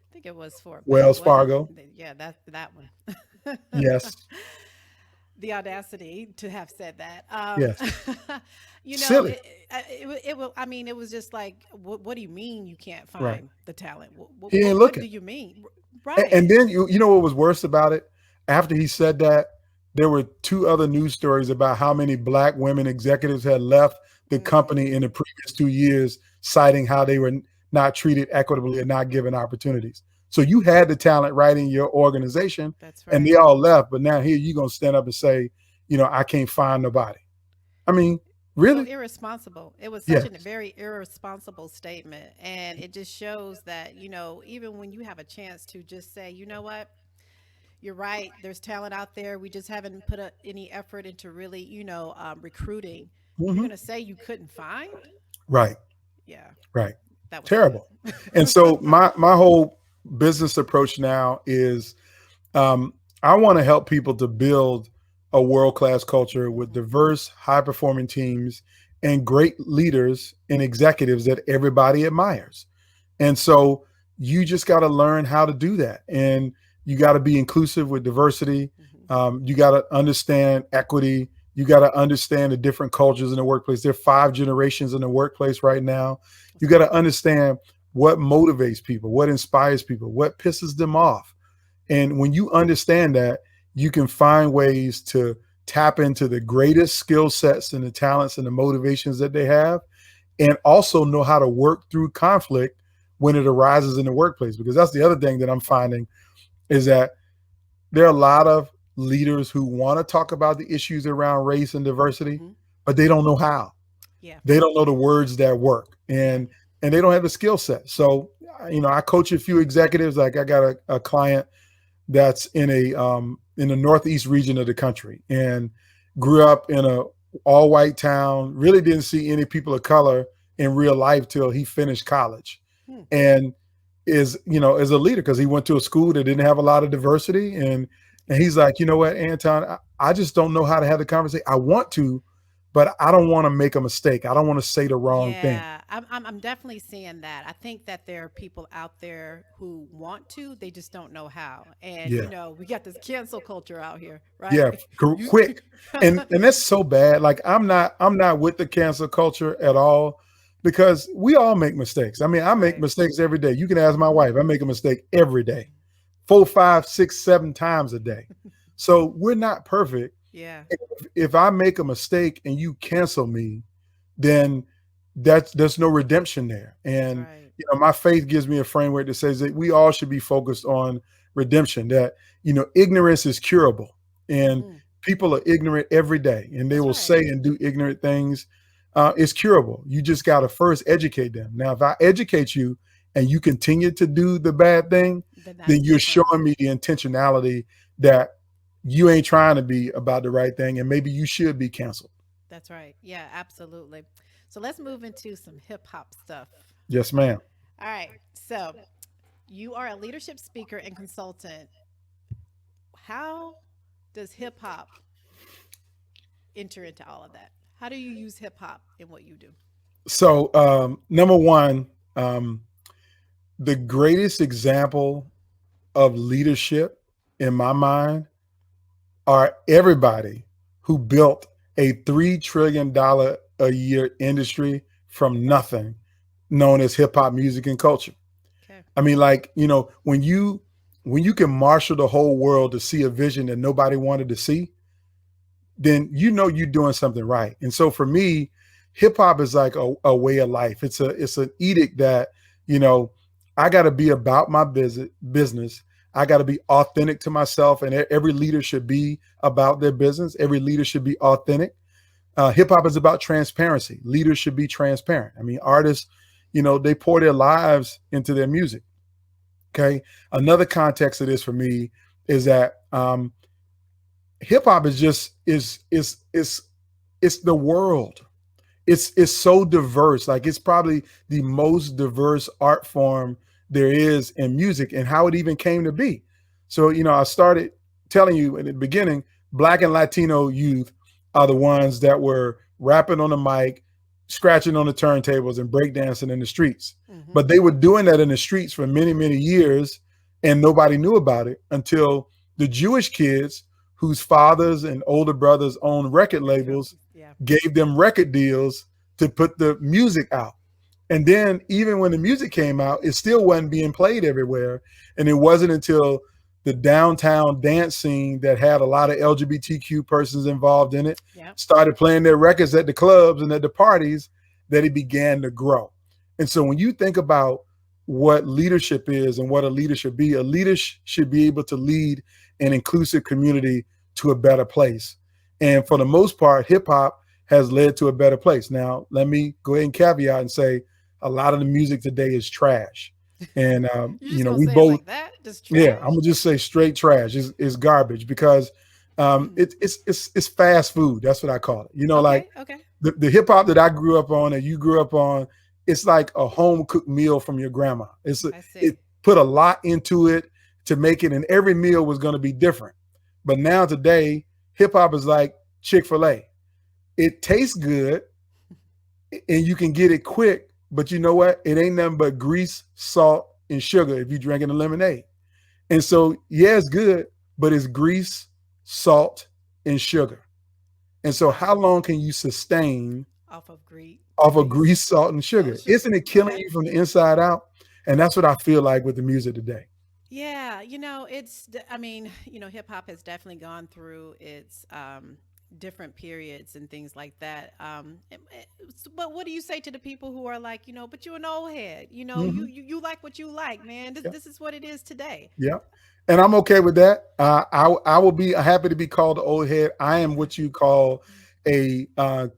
I think it was for a bank, Wells wasn't Fargo, it? Yeah, that one. yes, The audacity to have said that. yes, You know, silly, it will. I mean, it was just like, what do you mean you can't right? find the talent? What, He what, ain't what looking. do you mean? And Right. then you know what was worse about it? After he said that, there were two other news stories about how many Black women executives had left the company in the Mm, previous 2 years, citing how they were not treated equitably and not given opportunities. So you had the talent right in your organization, that's and right. they all left. But now here you're gonna stand up and say, I can't find nobody. I mean, So really? irresponsible. It was such Yes. a very irresponsible statement. And it just shows that, even when you have a chance to just say, you know what, you're right, there's talent out there. We just haven't put any effort into really, recruiting. You're Hmm. going to say you couldn't find? Right. Yeah, Right. that was good. Terrible. And so my whole business approach now is, um, I want to help people to build a world class culture with Hmm. diverse, high performing teams and great leaders and executives that everybody admires. And so you just got to learn how to do that. And You got to be inclusive with diversity. Mhm. You got to understand equity. You got to understand the different cultures in the workplace. There are 5 generations in the workplace right now. You got to understand what motivates people, what inspires people, what pisses them off. And when you understand that, you can find ways to tap into the greatest skill sets and the talents and the motivations that they have, and also know how to work through conflict when it arises in the workplace. Because that's the other thing that I'm finding is that there are a lot of leaders who want to talk about the issues around race and diversity, Mhm. but they don't know how. Yeah. They don't know the words that work, Yeah. and they don't have the skill set. So, I coach a few executives. Like I got a client that's in the northeast region of the country and grew up in a all white town. Really didn't see any people of color in real life till he finished college, Hmm. and is a leader because he went to a school that didn't have a lot of diversity, and Yeah. he's like, you know what, Anton, I just don't know how to have the conversation. I want to, but I don't want to make a mistake. I don't want to say the wrong thing. Yeah, I'm definitely seeing that. I think that there are people out there who want to, they just don't know how. And Yeah. we got this cancel culture out here, Yeah, right? You, quick. And that's so bad. Like I'm not with the cancel culture at all because we all make mistakes. I mean, I make right. mistakes every day. You can ask my Hmm. wife. I make a mistake every day. 4, 5, 6, 7 times a day. So we're not perfect. Yeah, If I make a mistake and you cancel me, then there's no redemption there. that's And right. my faith gives me a framework that says that we all should be focused on redemption. That ignorance is curable, and Hmm. people are ignorant every day, and they That's will right. say and do ignorant things. It's curable. You just got to first educate them. Now, if I educate you and you continue to do the bad thing, Then that's then you're different. showing me the intentionality that you ain't trying to be about the right thing, and maybe you should be canceled. That's right. Yeah, absolutely. So let's move into some hip hop stuff. Yes, ma'am. All right. So you are a leadership speaker and consultant. How does hip hop enter into all of that? How do you use hip hop in what you do? So, number one, um, the greatest example of leadership in my mind are everybody who built a $3 trillion a year industry from nothing, known as hip hop music and culture. Okay. I mean, like, when you can marshal the whole world to see a vision that nobody wanted to see, then you're doing something right. And so for me, hip hop is like a way of life. It's an edict that, you know, I got to be about my business. I got to be authentic to myself, and every leader should be about their business. Every leader should be authentic. Hip hop is about transparency. Leaders should be transparent. I mean, artists, they pour their lives into their music. Okay. Another context of this for me is that hip hop is just is it's the world. It's so diverse. Like it's probably the most diverse art form there is in music, and how it even came to be. So, I started telling you in the beginning, Black and Latino youth are the ones that were rapping on the mic, scratching on the turntables, and breakdancing in the streets. Mm-hmm. But they were doing that in the streets for many, many years, and nobody knew about it until the Jewish kids whose fathers and older brothers owned record Record labels companies. Yeah. gave them record deals to put the music out. And then even when the music came out, it still wasn't being played everywhere. And it wasn't until the downtown dance scene that had a lot of LGBTQ persons involved in it Yeah. started playing their records at the clubs and at the parties that it began to grow. And so when you think about what leadership is and what a leader should be, a leader should be able to lead an inclusive community to a better place. And for the most part, hip hop has led to a better place. Now, let me go ahead and caveat and say a lot of the music today is trash. And, You're just gonna we say it both, like that? Just yeah, I'm trash? gonna just say straight trash is garbage because Mm. it's fast food. That's what I call it. Like Okay. Okay. the hip hop that I grew up on and you grew up on, it's like a home cooked meal from your grandma. I It see. put a lot into it to make it, and every meal was going to be different. But now today, hip hop is like Chick-fil-A. It tastes good and you can get it quick, but you know what? It ain't nothing but grease, salt, and sugar if you're drinking a lemonade. And so, yeah, it's good, but it's grease, salt, and sugar. And so, Wow. how long can you sustain Off of off of grease, grease, salt, and salt, sugar? and sugar. Isn't it killing Okay. you from the inside out? And that's what I feel like with the music today. Yeah, I mean, hip hop has definitely gone through its different periods and things like that. But what do you say to the people who are like, but you're an old head, Hmm. you like what you like, man. This Yeah, this is what it is today. yeah. And I'm okay with that. I will be happy to be called the old head. I am what you call a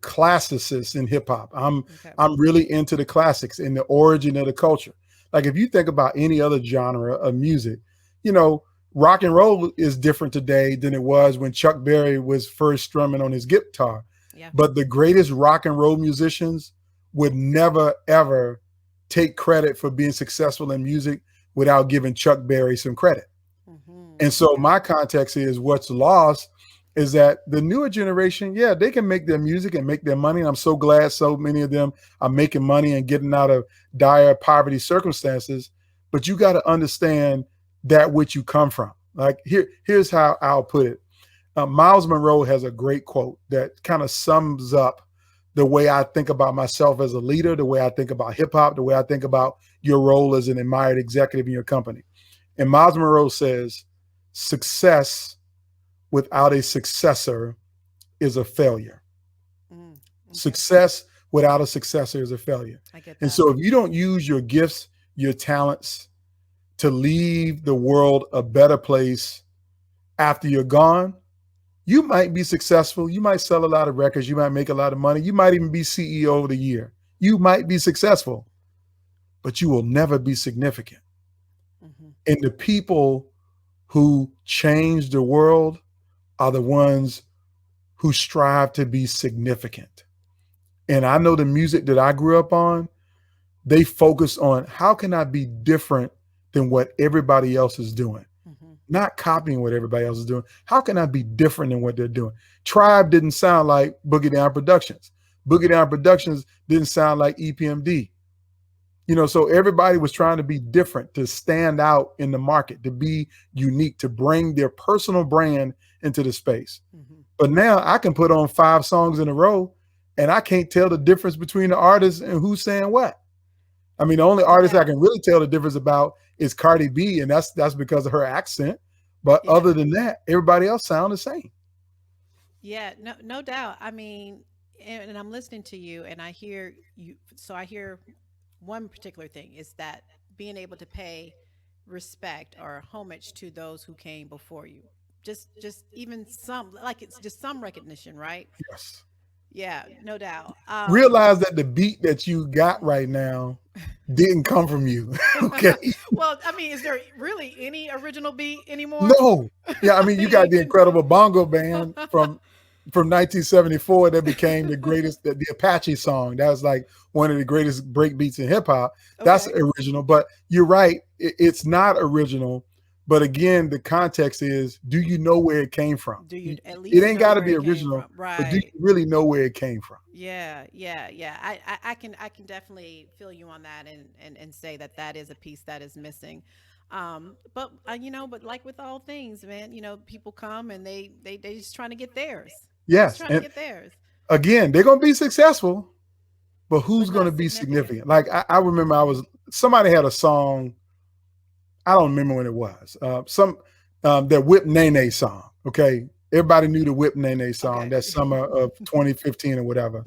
classicist in hip hop. Okay. I'm really into the classics and the origin of the culture. Like if you think about any other genre of music, you know, rock and roll is different today than it was when Chuck Berry was first strumming on his guitar. Yeah. But the greatest rock and roll musicians would never ever take credit for being successful in music without giving Chuck Berry some credit. And so Okay. my context is what's lost is that the newer generation, yeah, they can make their music and make their money. And I'm so glad so many of them are making money and getting out of dire poverty circumstances. But you got to understand that which you come from. Like here's how I'll put it. Miles Monroe has a great quote that kind of sums up the way I think about myself as a leader, the way I think about hip hop, the way I think about your role as an admired executive in your company. And Miles Monroe says, success without a successor is a failure. Mm, okay. Success without a successor is a failure. I get And that. so if you don't use your gifts, your talents to leave the world a better place after you're gone, you might be successful. You might sell a lot of records. You might make a lot of money. You might even be CEO of the year. You might be successful, but you will never be significant. Hmm. And the people who change the world are the ones who strive to be significant. And I know the music that I grew up on, they focus on how can I be different than what everybody else is doing? Hmm. Not copying what everybody else is doing. How can I be different than what they're doing? Tribe didn't sound like Boogie Down Productions. Boogie Down Productions didn't sound like EPMD. So everybody was trying to be different, to stand out in the market, to be unique, to bring their personal brand into the space. Hmm. But now I can put on 5 songs in a row and I can't tell the difference between the artists and who's saying what. I mean, the only artist I Yeah. can really tell the difference about is Cardi B, and that's because of her accent. But Yeah. other than that, everybody else sound the same. Yeah, no doubt. I mean, and I'm listening to you and I hear you. So I hear one particular thing is that being able to pay respect or homage to those who came before you. Just even some, like, it's just some recognition, right? Yes. Yeah, no doubt. Realize that the beat that you got right now didn't come from you. Okay. Well, I mean, is there really any original beat anymore? No. Yeah, I mean, you got You the can. incredible bongo band from 1974 that became the greatest, the Apache song. That was like one of the greatest break beats in hip hop. That's Okay. original. But you're right, it's not original. But again, the context is, do you know where it came from? Do you at It least ain't know got to where be it came original, from? but do Right. you really know where it came from? Yeah, yeah. I can definitely feel you on that and say that that is a piece that is missing. But like with all things, man, people come and they just trying to get theirs. They're just Yes. trying to And get theirs, again, they're going to be successful, but but who's going to not be significant. significant? Like I remember somebody had a song. I don't remember when it was. Some that Whip Nene song. Okay, everybody knew the Whip Nene song Okay. that summer of 2015 or whatever.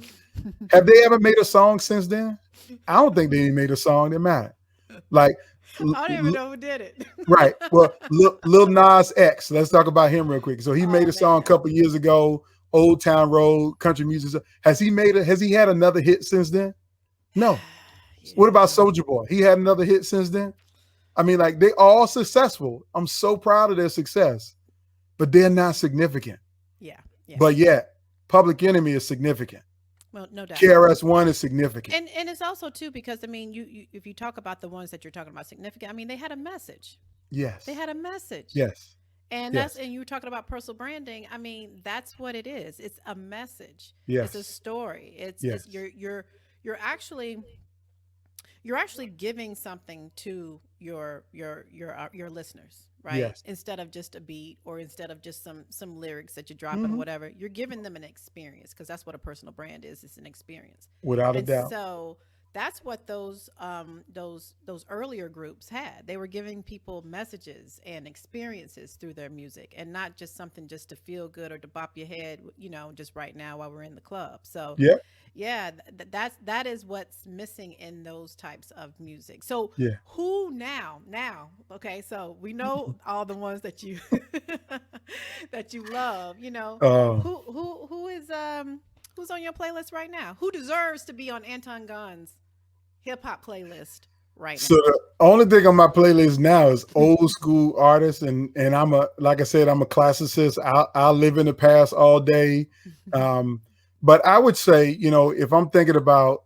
Have they ever made a song since then? I don't think they made a song that mattered. Like, I don't even know who did it. right? Well, Lil Nas X. Let's talk about him real quick. So he made Oh a song a man. couple years ago, Old Town Road, country music. Has he made it? Has he had another hit since then? No. What about Yeah. Soldier Boy? He had another hit since then. I mean, like they all successful. I'm so proud of their success, but they're not significant. Yeah. Yeah. But yet, Public Enemy is significant. Well, no doubt. KRS-One is significant. And it's also too because I mean, you if you talk about the ones that you're talking about significant, I mean, they had a message. They Yes, had a message. yes, yes, And you were talking about personal branding. I mean, that's what it is. It's a message. It's a yes, story. It's yes, you're actually you're actually giving something to your listeners, right? Yes. Instead of just a beat, or instead of just some lyrics that you're dropping or Hmm. whatever, you're giving them an experience, because that's what a personal brand is. It's an experience. Without a And doubt. so that's what those earlier groups had. They were giving people messages and experiences through their music, and not just something just to feel good or to bop your head, just right now while we're in the club. So Yeah. yeah, that is what's missing in those types of music. So Yeah. who now, okay, so we know all the ones that you that you love, Uh, who is who's on your playlist right now? Who deserves to be on Anton Gunn's hip hop playlist right so now? the only thing on my playlist now is old school artists, and I'm a like I said, I'm a classicist. I'll live in the past all day. Um, but I would say, if I'm thinking about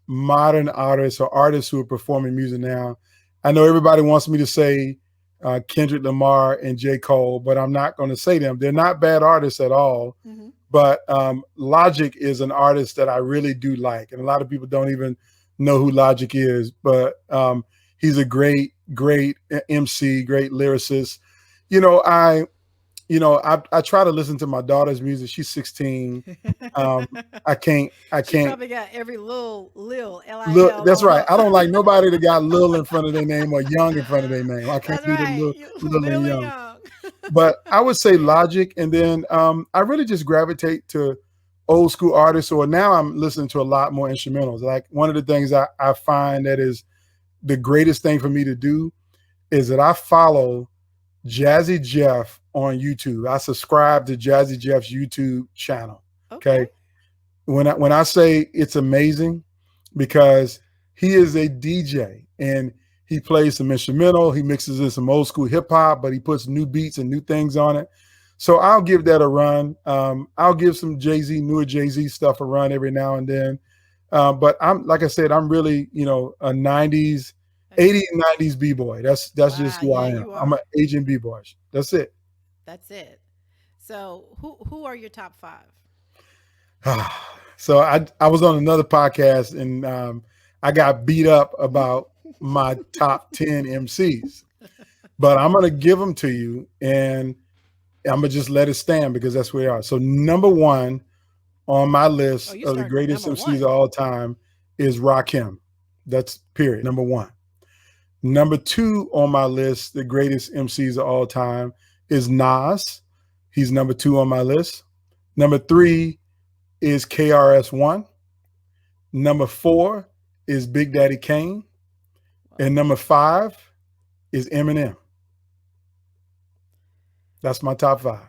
modern artists or artists who are performing music now, I know everybody wants me to say Kendrick Lamar and J. Cole, but I'm not going to say them. They're not bad artists at all. Hmm. But Logic is an artist that I really do like, and a lot of people don't even know who Logic is. But he's a great, great MC, great lyricist. You know, I, I try to listen to my daughter's music. She's 16. Um, I She can't. probably got every Lil Look, Lil that's on right. her. I don't like nobody that got Lil in front of their name or Young in front of their name. I can't That's do the right. Lil, You Lil and Lily Young. Young. But I would say Logic, and then I really just gravitate to old school artists. Or now I'm listening to a lot more instrumentals. Like one of the things I find that is the greatest thing for me to do is that I follow Jazzy Jeff on YouTube. I subscribe to Jazzy Jeff's YouTube channel. Okay. Okay. When I say it's amazing, because he is a DJ and he plays some instrumental, he mixes in some old school hip hop, but he puts new beats and new things on it. So I'll give that a run. I'll give some Jay-Z, newer Jay-Z stuff a run every now and then. But I'm like I said, I'm really, a 90s, Okay. 80s and 90s B-boy. That's just Wow. who Yeah, I am. you I'm are. an Asian B-boy. That's it. That's it. So who are your top five? So I was on another podcast, and I got beat up about my top 10 MCs, but I'm going to give them to you, and I'm going to just let it stand because that's where they are. So number one on my Oh, list you of the starting from greatest number MCs of one. all time is Rakim. That's period. Number one. Number two on my list, the greatest MCs of all time, is Nas. He's number two on my list. Number three is KRS-One. Number four is Big Daddy Kane. Whoa. And number five is Eminem. That's my top five.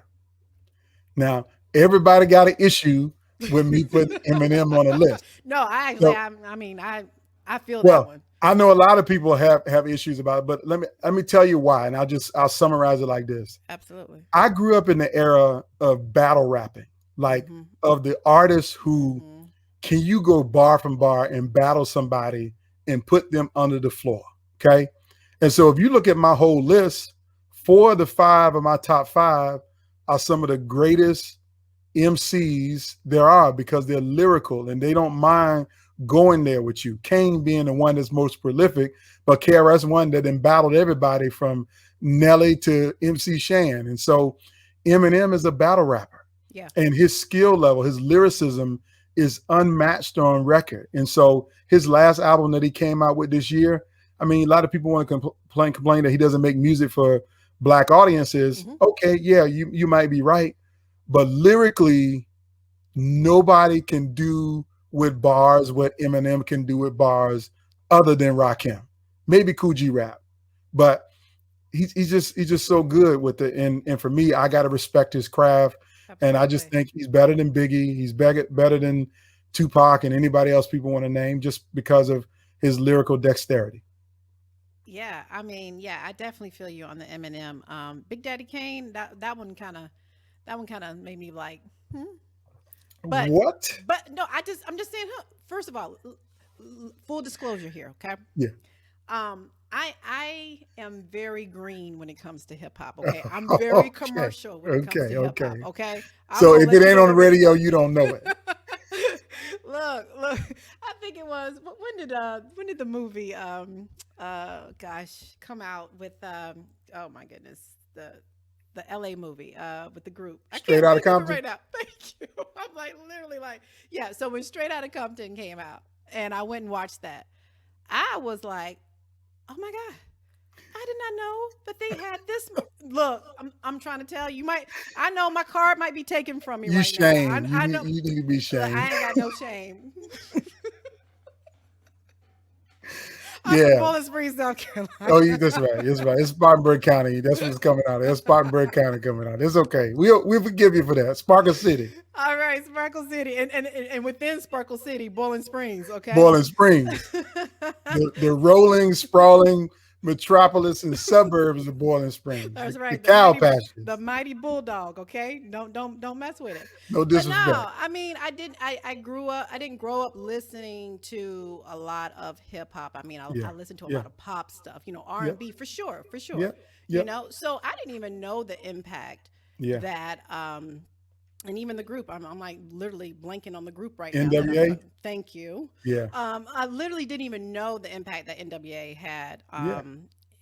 Now, everybody got an issue with me putting Eminem on a list. No, I actually, So, I mean, I feel that well, one. I know a lot of people have issues about it, but let me tell you why, and I'll summarize it like this. Absolutely. I grew up in the era of battle rapping, like Mm-hmm. of the artists who Mm-hmm. can you go bar from bar and battle somebody and put them under the floor. Okay. And so if you look at my whole list, 4 of the 5 of my top 5 are some of the greatest MCs there are because they're lyrical and they don't mind going there with you. Kane being the one that's most prolific, but KRS one that embattled everybody from Nelly to MC Shan. And so Eminem is a battle rapper. Yeah. And his skill level, his lyricism is unmatched on record. And so his last album that he came out with this year, I mean, a lot of people want to complain that he doesn't make music for Black audiences. Mm-hmm. Okay, yeah, you might be right. But lyrically, nobody can do with bars what Eminem can do with bars other than Rakim. Maybe Coogee Rap. But he's just so good with it. And for me, I gotta respect his craft. And I just Absolutely. think he's better than Biggie. He's better than Tupac and anybody else people want to name just because of his lyrical dexterity. Yeah, I mean, yeah, I definitely feel you on the Eminem. Big Daddy Kane, that one kind of made me like, hmm. But What? but no, I'm just saying. First of all, full disclosure here, okay? Yeah. I am very green when it comes to hip hop. Okay, I'm very Okay. commercial when it comes to hip hop. Okay. Okay, I'm So gonna if it let you ain't know on the already. radio, you don't know it. look. I think it was when did the movie gosh come out with oh my goodness the LA movie with the group. I Straight can't out of think of it Compton. right now. Thank you. I'm like literally like yeah. So when Straight Outta Compton came out and I went and watched that, I was like, oh my god. I did not know that they had this. Look, I'm trying to tell you. Might I know my card might be taken from me You right now. shame. I know. You need to be Look, shamed. I ain't got no shame. I'm from Yeah. Bowling Springs, South Carolina. Oh, that's right. That's right. It's Spartanburg County. That's what's coming out. That's Spartanburg County coming out. It's okay. We forgive you for that. Sparkle City, All right, Sparkle City, and within Sparkle City, Bowling Springs. Okay. Boiling Springs, the rolling, sprawling metropolis and suburbs of Boiling Springs, That's the right. cow The pastures. mighty bulldog. Okay. Don't mess with it. No But no, disrespect. I mean, I grew up. I didn't grow up listening to a lot of hip hop. I mean, Yeah. I listened to a Yeah. lot of pop stuff. You know, R Yeah. and B for sure, for Yeah. sure. You Yeah. know, so I didn't even know the impact Yeah. that and even the group. I'm like literally blanking on the group right now. That NWA. thank you. Yeah. I literally didn't even know the impact that NWA had Yeah.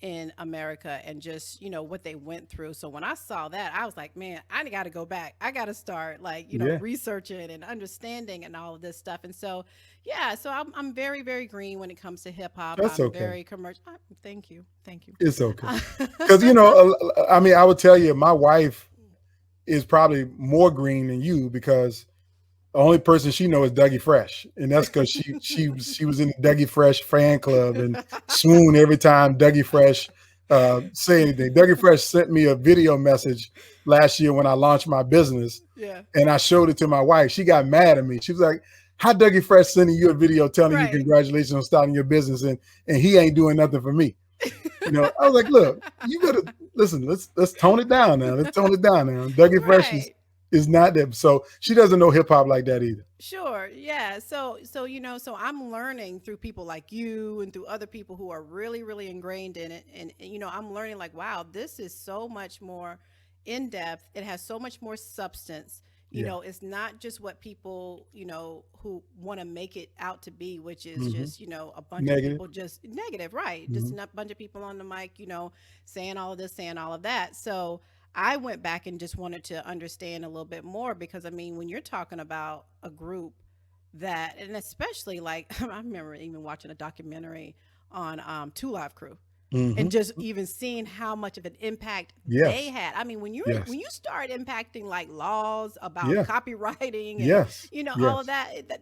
in America and just, you know, what they went through. So when I saw that, I was like, man, I got to go back. I got to start like, you know, Yeah. researching and understanding and all of this stuff. And so, yeah, so I'm very, very green when it comes to hip hop. That's I'm okay. very commercial. Thank you. Thank you. It's okay. Because I mean, I would tell you, my wife is probably more green than you because the only person she knows is Dougie Fresh, and that's because she was in the Dougie Fresh fan club and swoon every time Dougie Fresh say anything. Dougie Fresh sent me a video message last year when I launched my business, Yeah. and I showed it to my wife. She got mad at me. She was like, "How Dougie Fresh sending you a video telling you Right. congratulations on starting your business, and he ain't doing nothing for me?" You know, I was like, "Look, you gotta listen. Let's tone it down now. Let's tone it down now." Dougie Fresh Right. is not that. So she doesn't know hip hop like that either. Sure. Yeah. So you know, so I'm learning through people like you and through other people who are really, really ingrained in it. And you know, I'm learning like, wow, this is so much more in depth. It has so much more substance. You Yeah. know, it's not just what people, you know, who want to make it out to be, which is Hmm. just, you know, a bunch of Negative. people just negative, right? Just Hmm. a bunch of people on the mic, you know, saying all of this, saying all of that. So I went back and just wanted to understand a little bit more because I mean, when you're talking about a group that, and especially like I remember even watching a documentary on Two Live Crew Hmm. and just even seeing how much of an impact they Yes. had. I mean, Yes. when you start impacting like laws about Yeah. copywriting and Yes. you know all of Yes. that,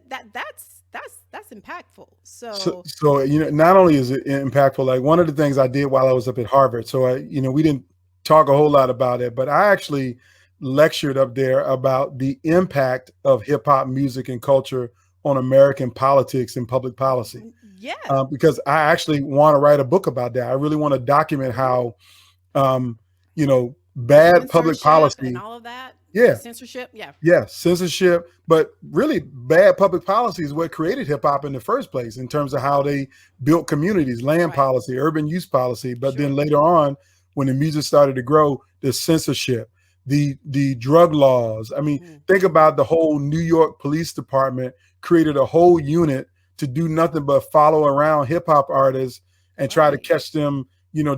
that's impactful. So, So so not only is it impactful, like one of the things I did while I was up at Harvard. So we didn't talk a whole lot about it, but I actually lectured up there about the impact of hip hop music and culture on American politics and public policy. yeah, Because I actually want to write a book about that. I really want to document how, um, bad public censorship and policy. all of that, Yeah, censorship, yeah, yeah, censorship, but really bad public policy is what created hip hop in the first place in terms of how they built communities, land right, policy, urban use policy. But then sure, later on, when the music started to grow, the censorship, the drug laws. I mean, hmm think about the whole New York Police Department created a whole unit to do nothing but follow around hip hop artists and try to right, catch them,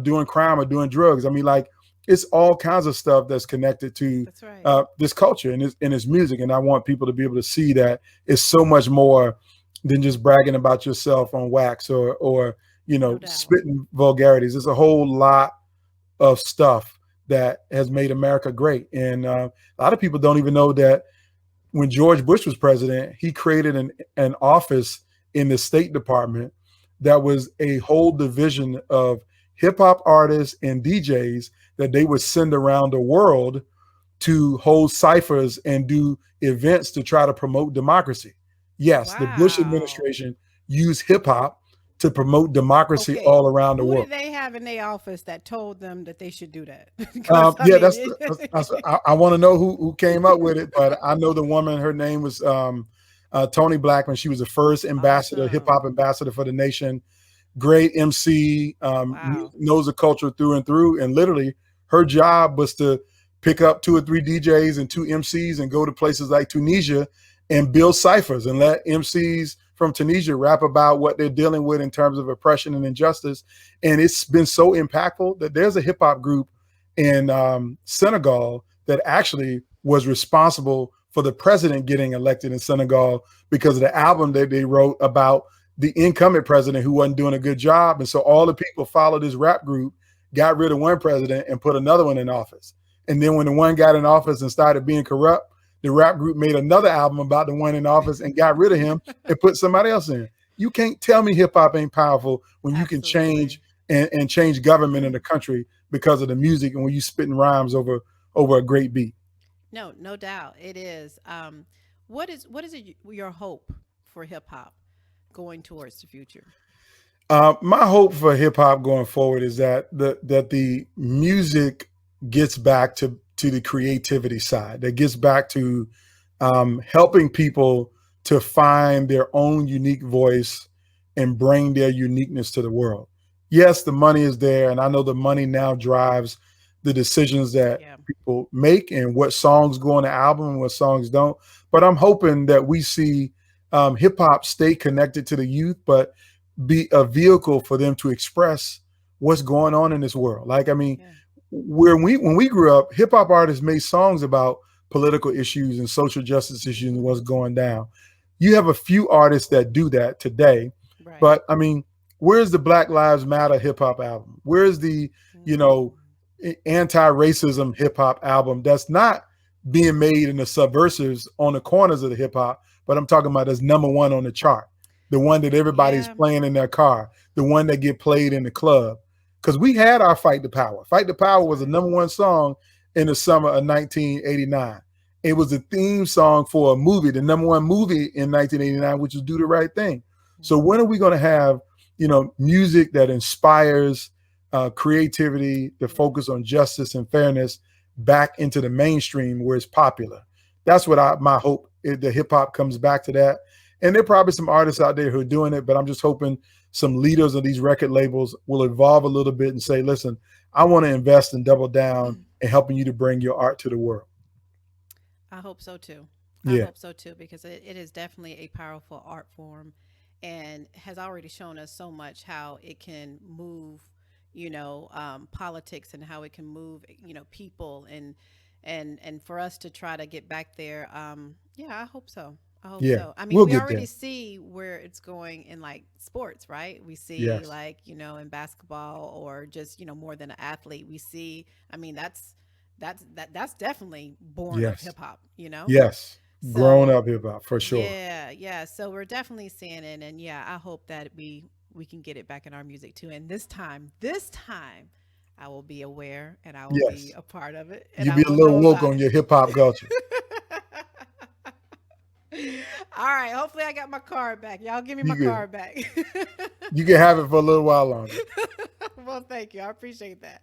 doing crime or doing drugs. I mean, like it's all kinds of stuff that's connected to that's right, this culture and this music. And I want people to be able to see that it's so much more than just bragging about yourself on wax or no doubt. spitting vulgarities. There's a whole lot of stuff that has made America great. And a lot of people don't even know that when George Bush was president, he created an office in the State Department that was a whole division of hip hop artists and DJs that they would send around the world to hold ciphers and do events to try to promote democracy. Yes, the Bush Wow. administration used hip hop to promote democracy Okay, all around the who world. did they have in their office that told them that they should do that? Because I Yeah, mean, I want to know who came up with it, but I know the woman. Her name was Tony Blackman. She was the first ambassador, hip hop awesome. ambassador for the nation. Great MC, Wow. knows the culture through and through. And literally, her job was to pick up 2 or 3 DJs and 2 MCs and go to places like Tunisia and build ciphers and let MCs from Tunisia rap about what they're dealing with in terms of oppression and injustice. And it's been so impactful that there's a hip hop group in Senegal that actually was responsible for the president getting elected in Senegal because of the album that they wrote about the incoming president who wasn't doing a good job. And so all the people followed this rap group, got rid of one president and put another one in office. And then when the one got in office and started being corrupt, the rap group made another album about the one in office and got rid of him and put somebody else in. You can't tell me hip hop ain't powerful when you can change and change government in the country because of the music and when you spitting rhymes over a great beat. No, no doubt it is. What is your hope for hip hop going towards the future? My hope for hip hop going forward is that the music gets back to the creativity side, that gets back to helping people to find their own unique voice and bring their uniqueness to the world. Yes, the money is there, and I know the money now drives the decisions that people make and what songs go on the album and what songs don't. But I'm hoping that we see hip hop stay connected to the youth, but be a vehicle for them to express what's going on in this world. Like, I mean, when we grew up, hip hop artists made songs about political issues and social justice issues and what's going down. You have a few artists that do that today, but I mean, where's the Black Lives Matter hip hop album? Where's the, anti-racism hip hop album that's not being made in the subversives on the corners of the hip hop, but I'm talking about as #1 on the chart, the one that everybody's playing in their car, the one that get played in the club. Because we had our Fight the Power. Fight the Power was a #1 song in the summer of 1989. It was a theme song for a movie, the #1 movie in 1989, which was Do the Right Thing. So when are we going to have, music that inspires creativity, to focus on justice and fairness back into the mainstream where it's popular? That's what my hope is, the hip hop comes back to that. And there are probably some artists out there who are doing it, but I'm just hoping some leaders of these record labels will evolve a little bit and say, listen, I want to invest and double down in helping you to bring your art to the world. I hope so too. I hope so too, because it is definitely a powerful art form and has already shown us so much how it can move, politics and how it can move, people and for us to try to get back there. I hope so. I hope so. I mean, we already see where it's going in like sports, right? We see like, in basketball or just, more than an athlete. We see, I mean, that's definitely born of hip hop, Yes. So, grown up hip hop for sure. Yeah. So we're definitely seeing it. And I hope that we can get it back in our music too. And this time, I will be aware and I will be a part of it. And You be a little woke on your hip hop culture. All right. Hopefully I got my card back. Y'all give me my card back. You can have it for a little while longer. Well, thank you. I appreciate that.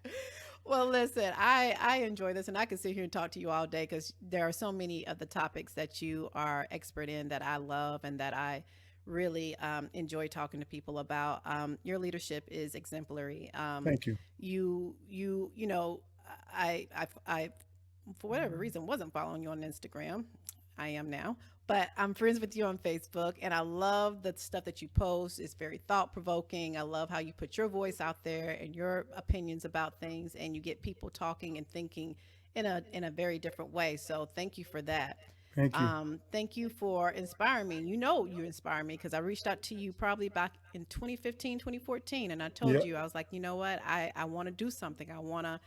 Well, listen, I enjoy this and I could sit here and talk to you all day because there are so many of the topics that you are expert in that I love and that I really enjoy talking to people about. Your leadership is exemplary. Thank you. I for whatever reason wasn't following you on Instagram. I am now, but I'm friends with you on Facebook and I love the stuff that you post. It's very thought provoking. I love how you put your voice out there and your opinions about things and you get people talking and thinking in a very different way. So thank you for that. Thank you. Thank you for inspiring me. You inspire me because I reached out to you probably back in 2015, 2014. And I told you, I was like, you know what? I want to do something. I want to,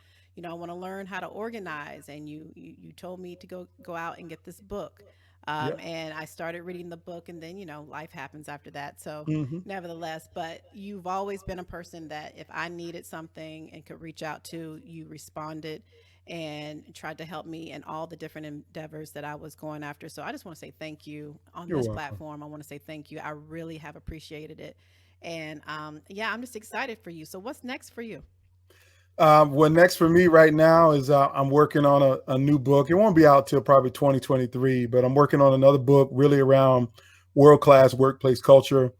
I want to learn how to organize. And you told me to go out and get this book. And I started reading the book and then, life happens after that. So nevertheless, but you've always been a person that if I needed something and could reach out to, you responded and tried to help me in all the different endeavors that I was going after. So I just want to say thank you on this platform. I want to say thank you. I really have appreciated it. And I'm just excited for you. So what's next for you? What next for me right now is I'm working on a new book. It won't be out till probably 2023, but I'm working on another book really around world-class workplace culture.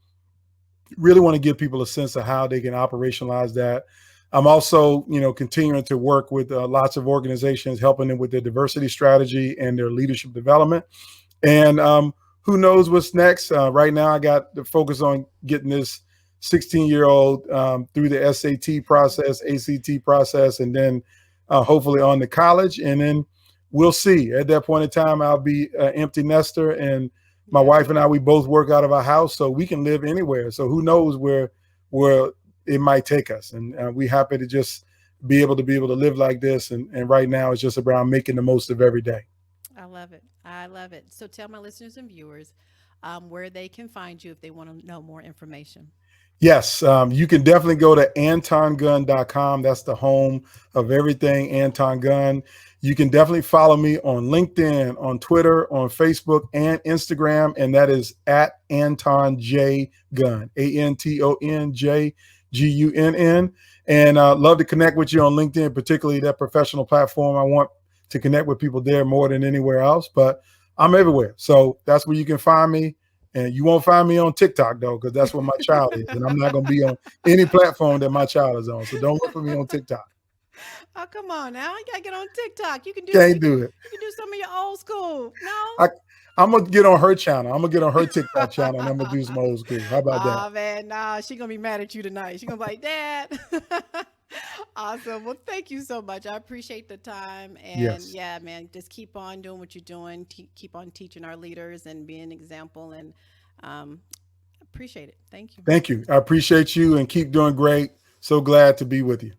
Really want to give people a sense of how they can operationalize that. I'm also, continuing to work with lots of organizations, helping them with their diversity strategy and their leadership development. And who knows what's next? Right now, I got to focus on getting this 16-year-old through the SAT process, ACT process, and then hopefully on to college. And then we'll see. At that point in time, I'll be an empty nester, and my wife and I, we both work out of our house, so we can live anywhere. So who knows where it might take us? And we're happy to just be able to live like this. And right now, it's just about making the most of every day. I love it. I love it. So tell my listeners and viewers where they can find you if they want to know more information. Yes, you can definitely go to antongunn.com. That's the home of everything Anton Gunn. You can definitely follow me on LinkedIn, on Twitter, on Facebook, and Instagram, and that is at Anton J Gunn, AntonJGunn. And love to connect with you on LinkedIn, particularly that professional platform. I want to connect with people there more than anywhere else, but I'm everywhere. So that's where you can find me. And you won't find me on TikTok, though, because that's where my child is. And I'm not going to be on any platform that my child is on. So don't look for me on TikTok. Oh, come on now. You gotta get on TikTok. Can't do it. You can do some of your old school. No? I'm going to get on her channel. I'm going to get on her TikTok channel, and I'm going to do some old school. How about that? Oh man, nah, she gonna be mad at you tonight. She gonna be like, Dad. Awesome. Well, thank you so much. I appreciate the time. And Yes. yeah, man, just keep on doing what you're doing. Keep on teaching our leaders and being an example. And um, appreciate it. Thank you. Thank you. I appreciate you and keep doing great. So glad to be with you.